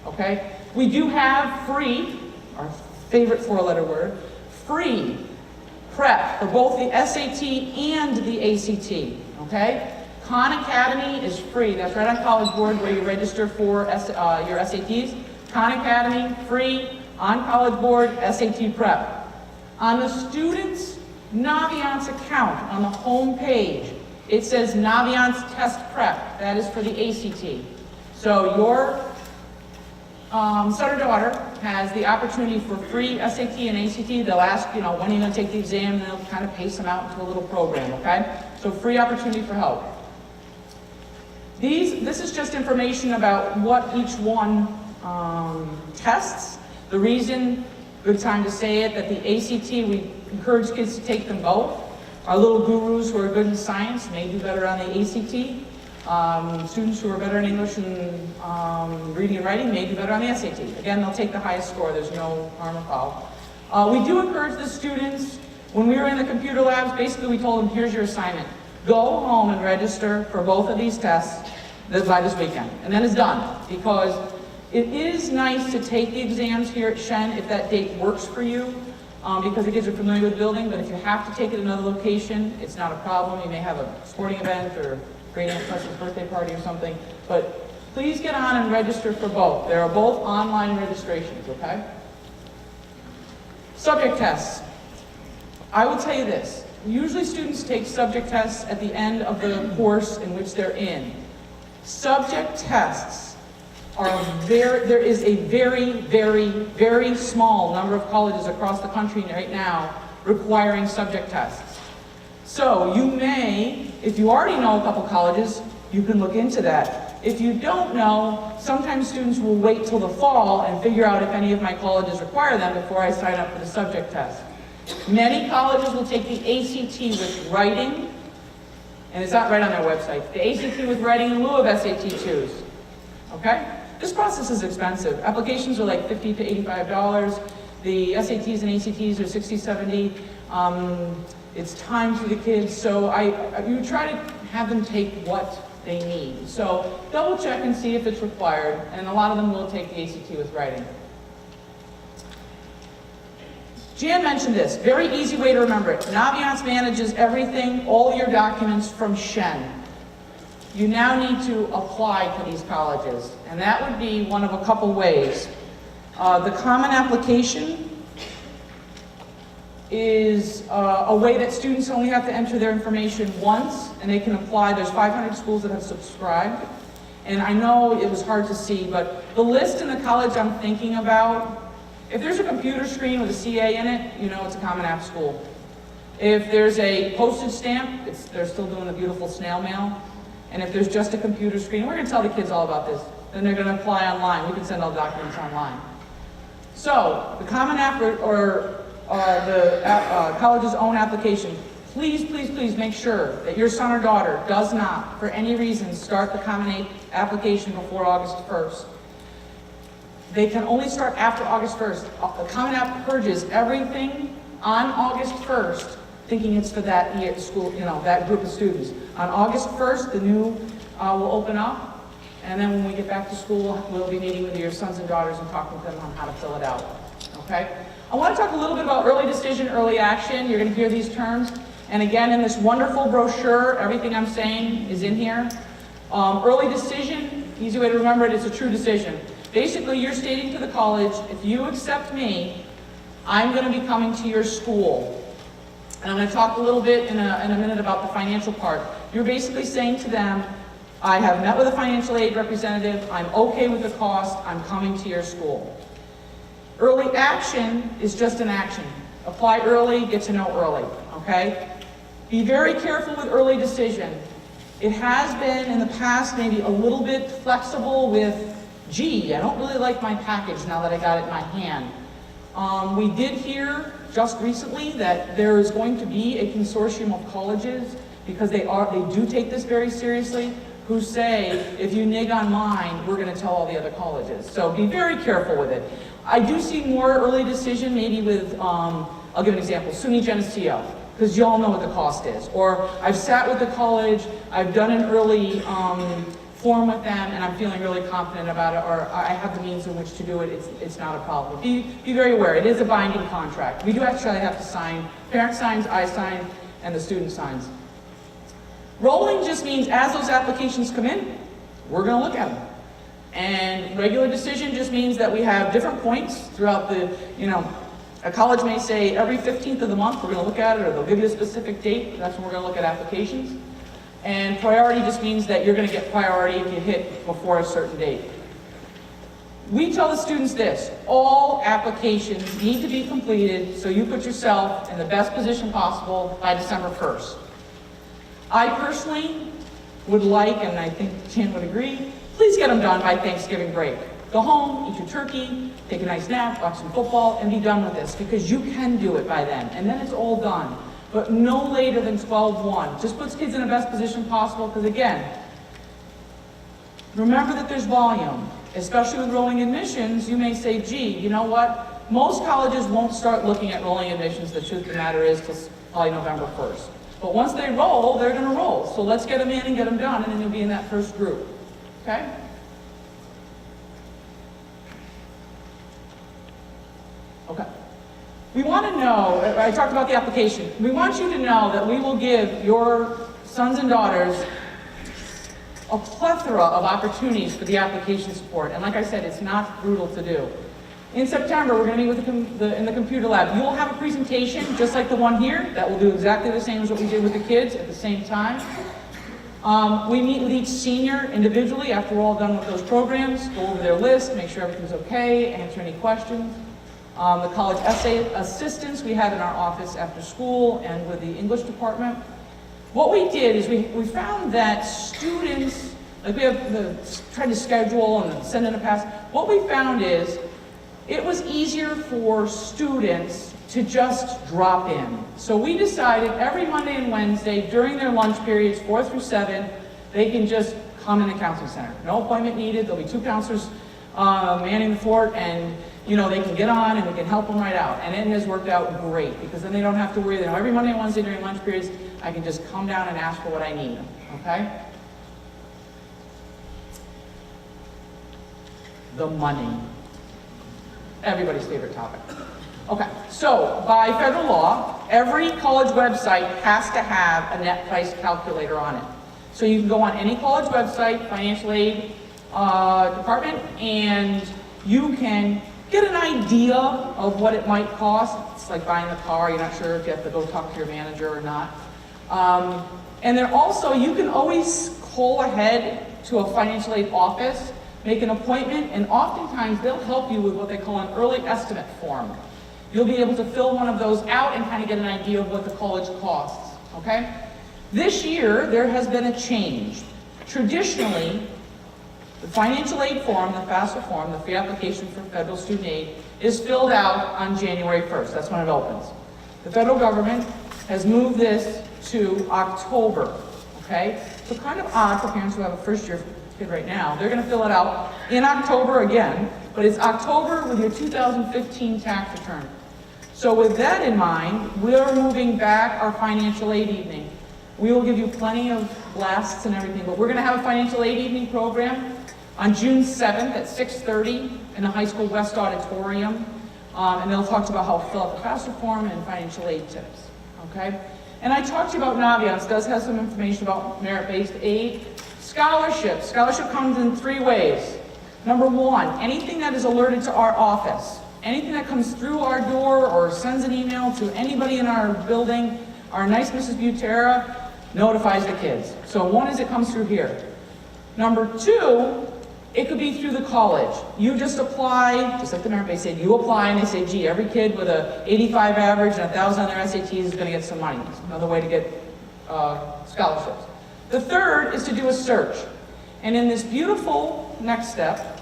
Speaker 2: Okay? We do have free, our favorite four-letter word, free prep for both the SAT and the ACT. Okay? Khan Academy is free. That's right on College Board where you register for your SATs. Khan Academy, free, on College Board, SAT prep. On the student's Naviance account, on the home page, it says Naviance test prep. That is for the ACT. So your son or daughter has the opportunity for free SAT and ACT. They'll ask, when are you going to take the exam, and they'll kind of pace them out into a little program, okay? So free opportunity for help. This is just information about what each one tests. The reason, good time to say it, that the ACT, we encourage kids to take them both. Our little gurus who are good in science may do better on the ACT. Students who are better in English and reading and writing may do better on the SAT. Again, they'll take the highest score. There's no harm or foul. We do encourage the students, when we were in the computer labs, basically we told them, here's your assignment. Go home and register for both of these tests by this weekend. And then it's done. Because it is nice to take the exams here at Shen if that date works for you, because the kids are familiar with the building. But if you have to take it at another location, it's not a problem. You may have a sporting event or great aunt Tessa's birthday party or something. But please get on and register for both. There are both online registrations, okay? Subject tests. I will tell you this. Usually students take subject tests at the end of the course in which they're in. Subject tests are there is a very, very, very small number of colleges across the country right now requiring subject tests. So you may, if you already know a couple colleges, you can look into that. If you don't know, sometimes students will wait till the fall and figure out if any of my colleges require them before I sign up for the subject test. Many colleges will take the ACT with writing, and it's not right on their website. The ACT with writing in lieu of SAT 2s. Okay? This process is expensive. Applications are like $50 to $85. The SATs and ACTs are $60, $70. It's time for the kids, so you try to have them take what they need. So double check and see if it's required, and a lot of them will take the ACT with writing. Jan mentioned this, very easy way to remember it. Naviance manages everything, all your documents from Shen. You now need to apply to these colleges, and that would be one of a couple ways. The common application is a way that students only have to enter their information once, and they can apply. There's 500 schools that have subscribed, and I know it was hard to see, but the list in the college I'm thinking about, if there's a computer screen with a CA in it, you know it's a Common App school. If there's a postage stamp, they're still doing the beautiful snail mail. And if there's just a computer screen, we're going to tell the kids all about this, then they're going to apply online. We can send all the documents online. So, the Common App or the college's own application, please, please, please make sure that your son or daughter does not, for any reason, start the Common App application before August 1st. They can only start after August 1st. The Common App purges everything on August 1st, thinking it's for that year, school, you know, that group of students. On August 1st, the new will open up, and then when we get back to school, we'll be meeting with your sons and daughters and talking to them on how to fill it out, okay? I want to talk a little bit about early decision, early action. You're going to hear these terms. And again, in this wonderful brochure, everything I'm saying is in here. Early decision, easy way to remember it, it's a true decision. Basically, you're stating to the college, if you accept me, I'm going to be coming to your school. And I'm going to talk a little bit in a minute about the financial part. You're basically saying to them, I have met with a financial aid representative, I'm okay with the cost, I'm coming to your school. Early action is just an action. Apply early, get to know early, okay? Be very careful with early decision. It has been in the past maybe a little bit flexible with, gee, I don't really like my package now that I got it in my hand. We did hear just recently that there is going to be a consortium of colleges, because they do take this very seriously, who say, if you nig on mine, we're going to tell all the other colleges. So be very careful with it. I do see more early decision, maybe with, I'll give an example, SUNY Geneseo, because you all know what the cost is. Or I've sat with the college, I've done an early form with them, and I'm feeling really confident about it, or I have the means in which to do it, it's not a problem. Be very aware, it is a binding contract. We do actually have to sign, parent signs, I sign, and the student signs. Rolling just means as those applications come in, we're going to look at them. And regular decision just means that we have different points throughout the, a college may say every 15th of the month we're going to look at it, or they'll give you a specific date, that's when we're going to look at applications. And priority just means that you're going to get priority if you hit before a certain date. We tell the students this, all applications need to be completed so you put yourself in the best position possible by December 1st. I personally would like, and I think Jan would agree, please get them done by Thanksgiving break. Go home, eat your turkey, take a nice nap, watch some football, and be done with this, because you can do it by then, and then it's all done. But no later than 12/1. Just puts kids in the best position possible, because again, remember that there's volume. Especially with rolling admissions, you may say, gee, you know what? Most colleges won't start looking at rolling admissions, the truth of the matter is, till probably November 1st. But once they roll, they're going to roll. So let's get them in and get them done, and then you'll be in that first group. Okay? Okay. We want to know, I talked about the application. We want you to know that we will give your sons and daughters a plethora of opportunities for the application support. And like I said, it's not brutal to do. In September, we're going to meet with in the computer lab. You'll have a presentation just like the one here that will do exactly the same as what we did with the kids at the same time. We meet with each senior individually after we're all done with those programs, go over their list, make sure everything's okay, answer any questions. The college essay assistants we have in our office after school and with the English department. What we did is we found that students Like we have tried to schedule and send in a pass. What we found is it was easier for students to just drop in. So we decided every Monday and Wednesday during their lunch periods, 4 through 7, they can just come in the counseling center. No appointment needed. There'll be 2 counselors manning the fort, and they can get on and we can help them right out. And it has worked out great because then they don't have to worry. Every Monday and Wednesday during lunch periods, I can just come down and ask for what I need. Okay? The money. Everybody's favorite topic. Okay, so by federal law, every college website has to have a net price calculator on it. So you can go on any college website, financial aid department, and you can get an idea of what it might cost. It's like buying a car, you're not sure if you have to go talk to your manager or not. And then also, you can always call ahead to a financial aid office, make an appointment, and oftentimes they'll help you with what they call an early estimate form. You'll be able to fill one of those out and kind of get an idea of what the college costs, okay? This year, there has been a change. Traditionally, the financial aid form, the FAFSA form, the free application for federal student aid, is filled out on January 1st. That's when it opens. The federal government has moved this to October, okay? So kind of odd for parents who have a first-year kid right now. They're going to fill it out in October again, but it's October with your 2015 tax return. So with that in mind, we're moving back our financial aid evening. We will give you plenty of blasts and everything, but we're going to have a financial aid evening program on June 7th at 6:30 in the high school West Auditorium. And they'll talk to you about how to fill out the FAFSA form and financial aid tips, okay? And I talked to you about Naviance. Does have some information about merit-based aid. Scholarship. Scholarship comes in 3 ways. Number 1, anything that is alerted to our office. Anything that comes through our door or sends an email to anybody in our building, our nice Mrs. Butera notifies the kids. So 1 is it comes through here. Number 2, it could be through the college. You just apply, just like the merit-based aid, you apply and they say, gee, every kid with a 85 average and 1,000 on their SATs is going to get some money. It's another way to get scholarships. The 3rd is to do a search. And in this beautiful next step,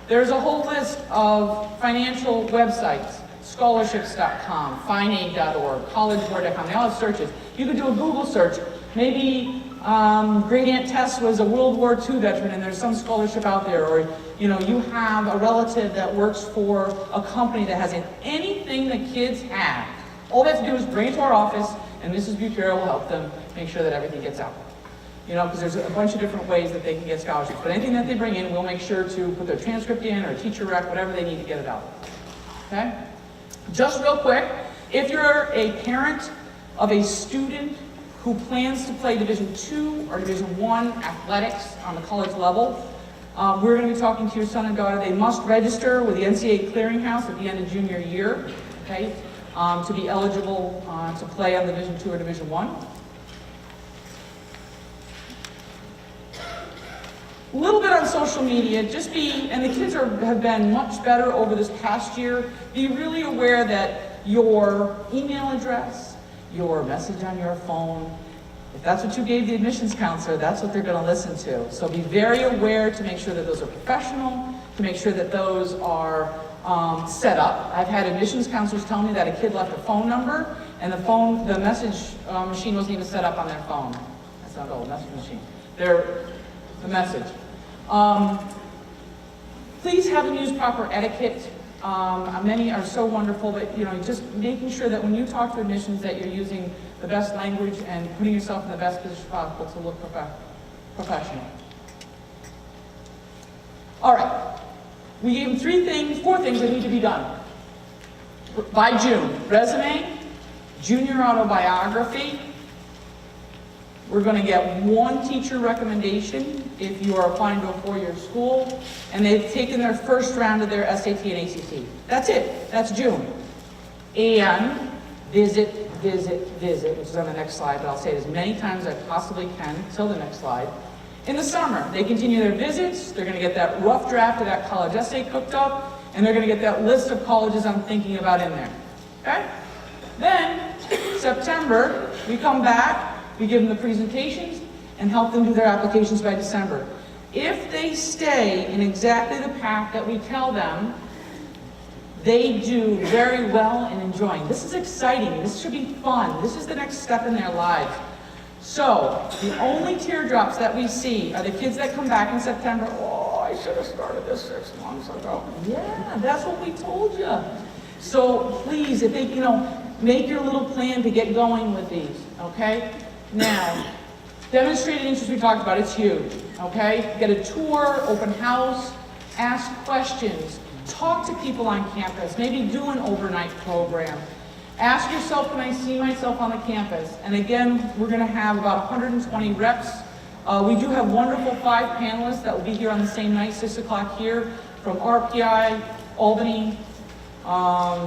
Speaker 2: there's a whole list of financial websites, scholarships.com, fineaid.org, collegeboard.com, they all have searches. You could do a Google search. Maybe Great Aunt Tess was a World War II veteran and there's some scholarship out there, or you have a relative that works for a company that has anything that kids have. All they have to do is bring it to our office and Mrs. Butera will help them make sure that everything gets out. Because there's a bunch of different ways that they can get scholarships. But anything that they bring in, we'll make sure to put their transcript in or a teacher rec, whatever they need to get it out. Okay? Just real quick, if you're a parent of a student who plans to play Division II or Division I athletics on the college level, we're going to be talking to your son and daughter. They must register with the NCAA clearinghouse at the end of junior year, okay, to be eligible to play on Division II or Division I. A little bit on social media, and the kids have been much better over this past year. Be really aware that your email address, your message on your phone, if that's what you gave the admissions counselor, that's what they're going to listen to. So be very aware to make sure that those are professional, to make sure that those are set up. I've had admissions counselors tell me that a kid left a phone number, and the message machine wasn't even set up on their phone. That's not the message machine. The message. Please have them use proper etiquette. Many are so wonderful, but just making sure that when you talk to admissions that you're using the best language and putting yourself in the best position possible to look professional. All right, we gave them 4 things that need to be done by June. Resume, junior autobiography. We're going to get 1 teacher recommendation if you are applying to a 4-year school, and they've taken their first round of their SAT and ACT. That's it. That's June. And visit, which is on the next slide, but I'll say it as many times as I possibly can until the next slide. In the summer, they continue their visits. They're going to get that rough draft of that college essay cooked up, and they're going to get that list of colleges I'm thinking about in there. Okay? Then, September, we come back. We give them the presentations, and help them do their applications by December. If they stay in exactly the path that we tell them, they do very well and enjoying. This is exciting. This should be fun. This is the next step in their lives. So the only teardrops that we see are the kids that come back in September. Oh, I should have started this 6 months ago. Yeah, that's what we told you. So please, if they, make your little plan to get going with these, okay? Now, demonstrated interest we talked about, it's huge, okay? Get a tour, open house, ask questions, talk to people on campus, maybe do an overnight program. Ask yourself, can I see myself on the campus? And again, we're gonna have about 120 reps. We do have wonderful 5 panelists that will be here on the same night, 6 o'clock here, from RPI, Albany,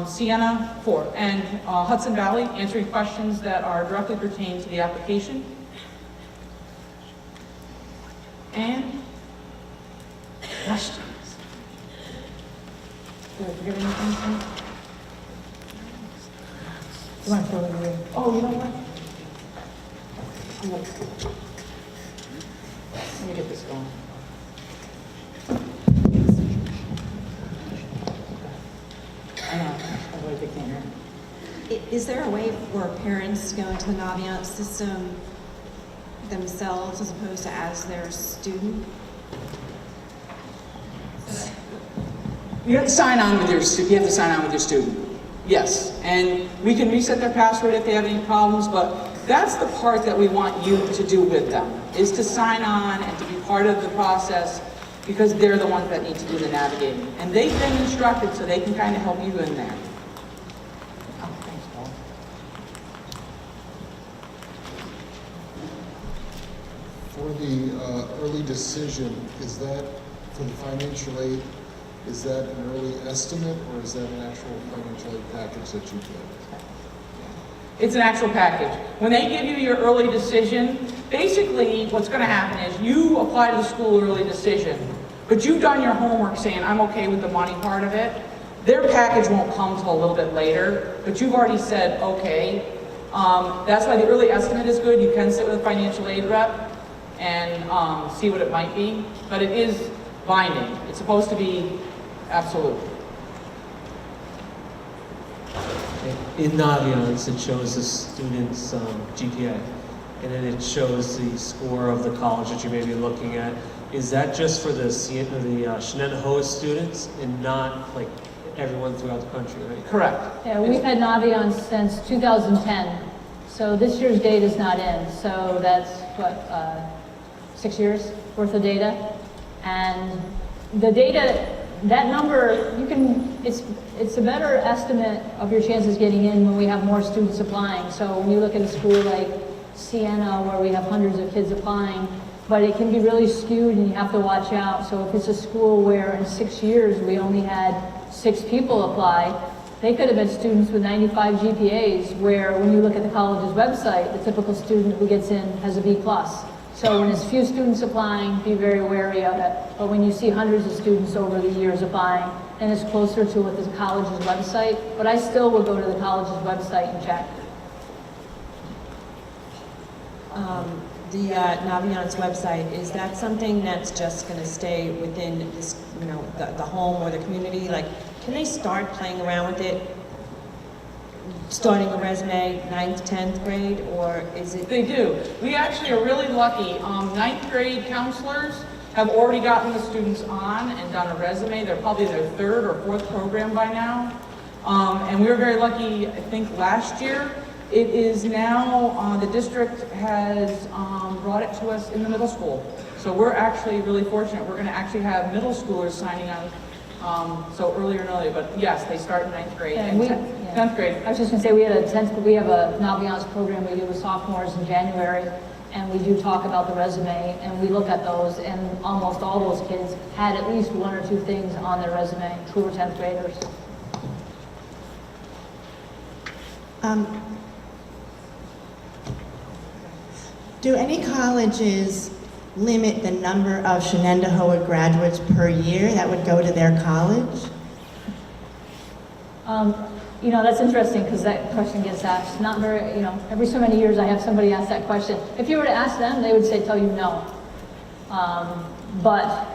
Speaker 2: Siena, and Hudson Valley, answering questions that are directly pertaining to the application. And questions. Did I forget anything? You want to throw it away? Oh, you know what? Let me get this going. I know, otherwise they can't hear.
Speaker 3: Is there a way for parents to go into the Naviance system themselves as opposed to as their student?
Speaker 2: You have to sign on with your student. Yes, and we can reset their password if they have any problems, but that's the part that we want you to do with them, is to sign on and to be part of the process, because they're the ones that need to do the navigating. And they've been instructed, so they can kind of help you in there. Oh, thanks, Paul.
Speaker 4: For the early decision, is that, for the financial aid, is that an early estimate, or is that an actual financial aid package that you get?
Speaker 2: It's an actual package. When they give you your early decision, basically what's going to happen is you apply to the school early decision, but you've done your homework saying, I'm okay with the money part of it. Their package won't come till a little bit later, but you've already said, okay. That's why the early estimate is good. You can sit with a financial aid rep and see what it might be, but it is binding. It's supposed to be absolute.
Speaker 5: In Naviance, it shows the student's GPA, and then it shows the score of the college that you may be looking at. Is that just for the Shenendehowa students and not like everyone throughout the country, right?
Speaker 2: Correct.
Speaker 1: Yeah, we've had Naviance since 2010, so this year's data is not in. So that's, 6 years worth of data? And the data, that number, it's a better estimate of your chances getting in when we have more students applying. So when you look at a school like Siena, where we have hundreds of kids applying, but it can be really skewed and you have to watch out. So if it's a school where in 6 years we only had 6 people apply, they could have been students with 95 GPAs, where when you look at the college's website, the typical student who gets in has a B+. So when there's few students applying, be very wary of it. But when you see hundreds of students over the years applying, and it's closer to what the college's website, but I still will go to the college's website and check.
Speaker 3: The Naviance website, is that something that's just going to stay within this, the home or the community? Like, can they start playing around with it, starting a resume 9th, 10th grade, or is it?
Speaker 2: They do. We actually are really lucky. 9th grade counselors have already gotten the students on and done a resume. They're probably their 3rd or 4th program by now. And we were very lucky, I think last year. It is now, the district has brought it to us in the middle school. So we're actually really fortunate. We're going to actually have middle schoolers signing on, so earlier and earlier. But yes, they start in 9th grade and 10th grade.
Speaker 1: I was just going to say, we have a Naviance program we do with sophomores in January, and we do talk about the resume, and we look at those, and almost all those kids had at least 1 or 2 things on their resume who were 10th graders.
Speaker 6: Do any colleges limit the number of Shenendehowa graduates per year that would go to their college?
Speaker 1: You know, that's interesting because that question gets asked not very, you know, every so many years I have somebody ask that question. If you were to ask them, they would tell you no. But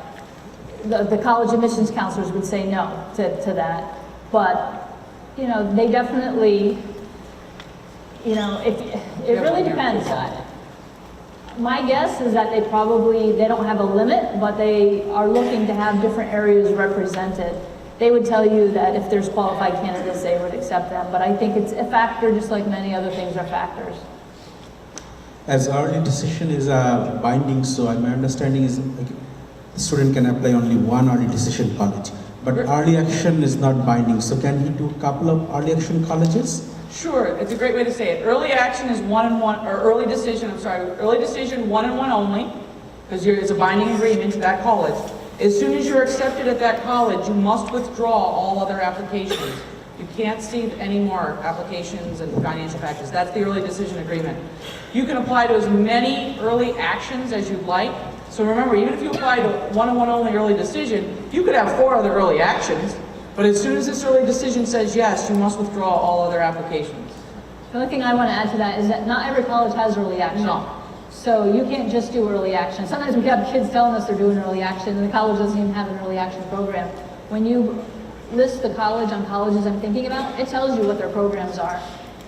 Speaker 1: the college admissions counselors would say no to that. But, you know, they definitely, you know, it really depends. My guess is that they don't have a limit, but they are looking to have different areas represented. They would tell you that if there's qualified candidates, they would accept them. But I think it's a factor, just like many other things are factors.
Speaker 7: As early decision is binding, so my understanding is like, the student can apply only one early decision college. But early action is not binding, so can he do a couple of early action colleges?
Speaker 2: Sure, it's a great way to say it. Early action is one and one, or early decision, early decision one and one only, because it's a binding agreement to that college. As soon as you're accepted at that college, you must withdraw all other applications. You can't see any more applications and financial factors. That's the early decision agreement. You can apply to as many early actions as you'd like. So remember, even if you apply to one and one only early decision, you could have 4 other early actions. But as soon as this early decision says yes, you must withdraw all other applications.
Speaker 1: The only thing I want to add to that is that not every college has early action.
Speaker 2: No.
Speaker 1: So you can't just do early action. Sometimes we have kids telling us they're doing early action, and the college doesn't even have an early action program. When you list the college on colleges I'm thinking about, it tells you what their programs are.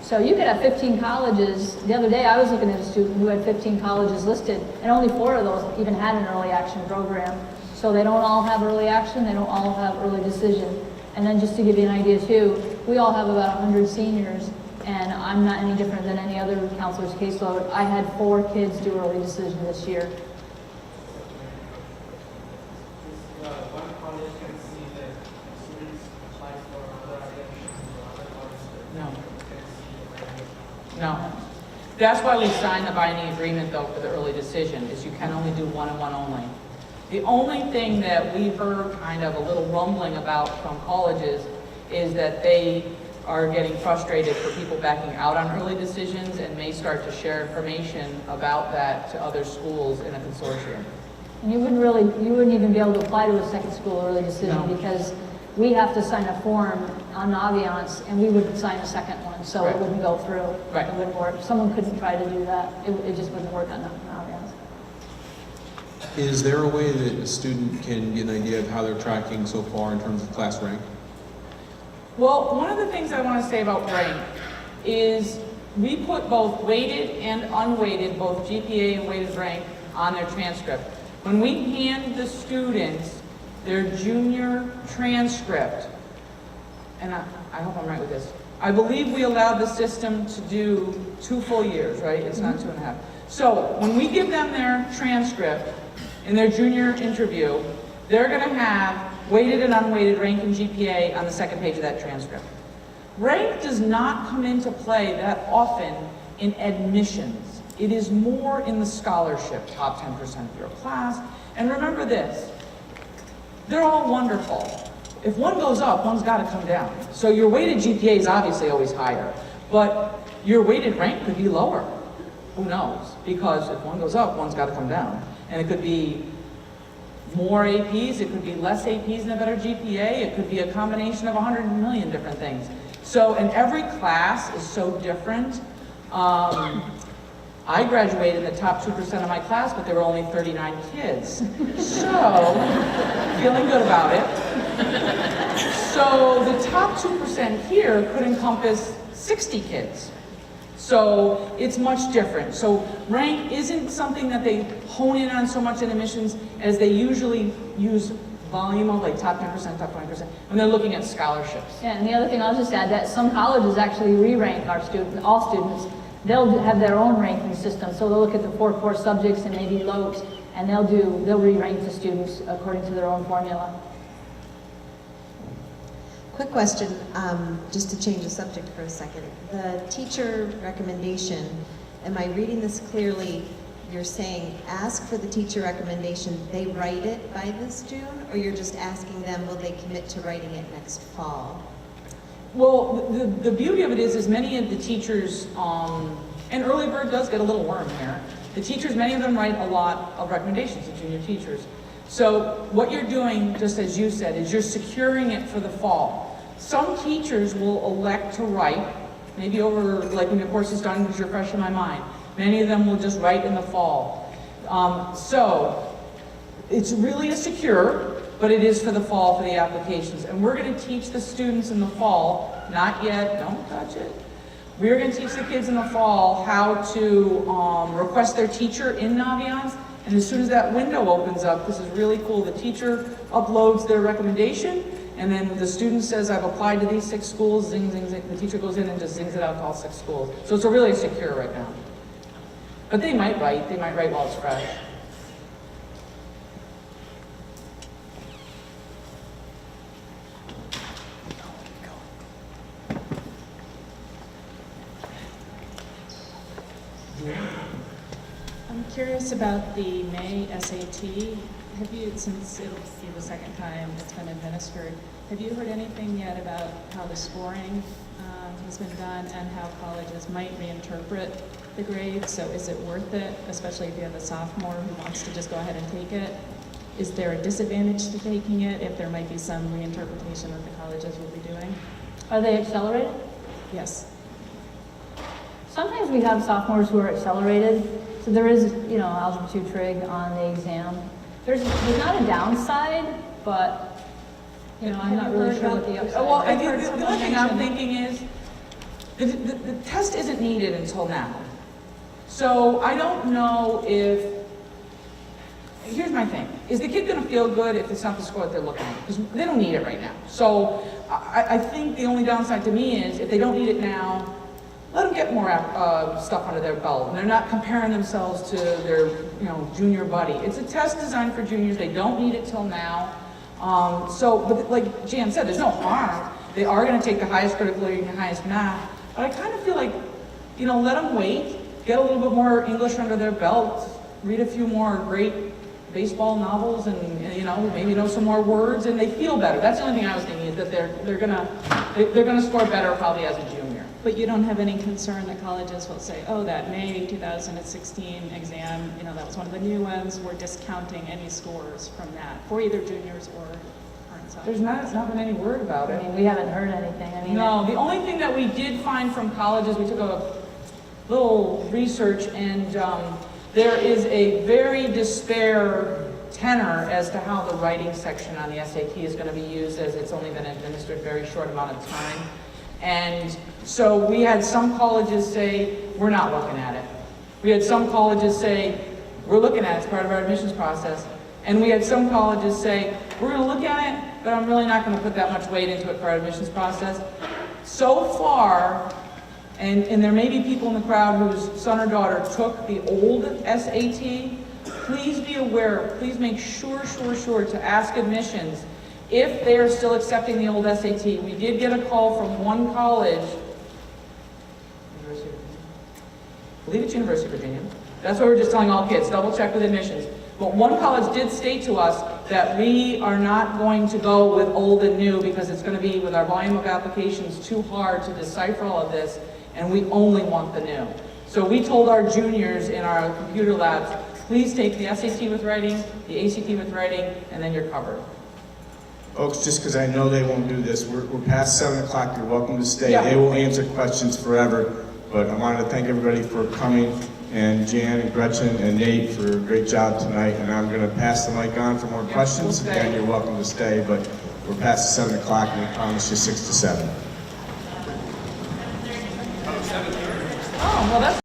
Speaker 1: So you could have 15 colleges. The other day I was looking at a student who had 15 colleges listed, and only 4 of those even had an early action program. So they don't all have early action, they don't all have early decision. And then just to give you an idea too, we all have about 100 seniors, and I'm not any different than any other counselor's caseload. I had 4 kids do early decision this year.
Speaker 8: One college can see that students apply for other admissions or other colleges.
Speaker 2: No. No. That's why we signed the binding agreement though for the early decision, is you can only do one and one only. The only thing that we've heard kind of a little rumbling about from colleges is that they are getting frustrated for people backing out on early decisions and may start to share information about that to other schools in a consortium.
Speaker 1: And you wouldn't even be able to apply to a second school early decision
Speaker 2: No.
Speaker 1: because we have to sign a form on Naviance, and we wouldn't sign a second one, so
Speaker 2: Right.
Speaker 1: it wouldn't go through.
Speaker 2: Right.
Speaker 1: It wouldn't work. Someone couldn't try to do that. It just wouldn't work on Naviance.
Speaker 9: Is there a way that a student can get an idea of how they're tracking so far in terms of class rank?
Speaker 2: Well, one of the things I want to say about rank is we put both weighted and unweighted, both GPA and weighted rank, on their transcript. When we hand the students their junior transcript, and I hope I'm right with this, I believe we allowed the system to do 2 full years, right? It's not 2.5. So when we give them their transcript in their junior interview, they're going to have weighted and unweighted rank and GPA on the second page of that transcript. Rank does not come into play that often in admissions. It is more in the scholarship, top 10% of your class. And remember this, they're all wonderful. If one goes up, one's got to come down. So your weighted GPA is obviously always higher, but your weighted rank could be lower. Who knows? Because if one goes up, one's got to come down. And it could be more APs, it could be less APs and a better GPA, it could be a combination of 100 million different things. So, and every class is so different. I graduated in the top 2% of my class, but there were only 39 kids. So, feeling good about it. So the top 2% here could encompass 60 kids. So it's much different. So rank isn't something that they hone in on so much in admissions as they usually use volume of like top 10%, top 20% when they're looking at scholarships.
Speaker 1: Yeah, and the other thing I'll just add that some colleges actually re-rank all students. They'll have their own ranking system, so they'll look at the 4 core subjects and maybe LOTE, and they'll re-rank the students according to their own formula.
Speaker 10: Quick question, just to change the subject for a second. The teacher recommendation, am I reading this clearly? You're saying ask for the teacher recommendation, they write it by this June, or you're just asking them, will they commit to writing it next fall?
Speaker 2: Well, the beauty of it is many of the teachers, and Early Bird does get a little worm here. The teachers, many of them write a lot of recommendations to junior teachers. So what you're doing, just as you said, is you're securing it for the fall. Some teachers will elect to write, maybe over, like when your course is done, because you're fresh in my mind. Many of them will just write in the fall. So it's really a secure, but it is for the fall for the applications. And we're going to teach the students in the fall, not yet, don't touch it. We're going to teach the kids in the fall how to request their teacher in Naviance. And as soon as that window opens up, this is really cool, the teacher uploads their recommendation, and then the student says, I've applied to these 6 schools, zing, zing, zing. The teacher goes in and just zings it out to all 6 schools. So it's really secure right now. But they might write while it's fresh.
Speaker 3: I'm curious about the May SAT. Have you, since it'll be the second time it's been administered, have you heard anything yet about how the scoring has been done and how colleges might reinterpret the grades? So is it worth it, especially if you have a sophomore who wants to just go ahead and take it? Is there a disadvantage to taking it if there might be some reinterpretation that the colleges will be doing?
Speaker 1: Are they accelerated?
Speaker 3: Yes.
Speaker 1: Sometimes we have sophomores who are accelerated, so there is, Algebra 2 trig on the exam. There's not a downside, but, I'm not really sure what the upside
Speaker 2: Well,
Speaker 1: is.
Speaker 2: the other thing I'm thinking is, the test isn't needed until now. So I don't know if, here's my thing, is the kid gonna feel good if it's not the score that they're looking at? Because they don't need it right now. So I think the only downside to me is, if they don't need it now, let them get more stuff under their belt. And they're not comparing themselves to their, junior buddy. It's a test designed for juniors. They don't need it till now. But like Jan said, there's no harm. They are going to take the highest critical reading and highest math. But I kind of feel like, let them wait, get a little bit more English under their belt, read a few more great baseball novels, and maybe know some more words, and they feel better. That's the only thing I was thinking, is that they're gonna score better probably as a junior.
Speaker 3: But you don't have any concern that colleges will say, oh, that May 2016 exam, that was one of the new ones, we're discounting any scores from that for either juniors or current sophomores?
Speaker 2: There's not been any word about it.
Speaker 1: We haven't heard anything.
Speaker 2: No, the only thing that we did find from colleges, we took a little research, and there is a very disparate tenor as to how the writing section on the SAT is going to be used, as it's only been administered a very short amount of time. And so we had some colleges say, we're not looking at it. We had some colleges say, we're looking at it as part of our admissions process. And we had some colleges say, we're going to look at it, but I'm really not going to put that much weight into it for our admissions process. So far, and there may be people in the crowd whose son or daughter took the old SAT, please be aware, please make sure to ask admissions if they are still accepting the old SAT. We did get a call from one college, I believe it's University of Virginia. That's what we're just telling all kids, double check with admissions. But one college did state to us that we are not going to go with old and new because it's going to be, with our volume of applications, too hard to decipher all of this, and we only want the new. So we told our juniors in our computer labs, please take the SAT with writing, the ACT with writing, and then you're covered.
Speaker 11: Folks, just because I know they won't do this, we're past 7 o'clock, you're welcome to stay.
Speaker 2: Yeah.
Speaker 11: They will answer questions forever, but I wanted to thank everybody for coming, and Jan and Gretchen and Nate for a great job tonight, and I'm going to pass the mic on for more questions.
Speaker 2: we'll stay.
Speaker 11: Again, you're welcome to stay, but we're past 7 o'clock, and we promised you 6 to 7.
Speaker 2: Oh, well, that's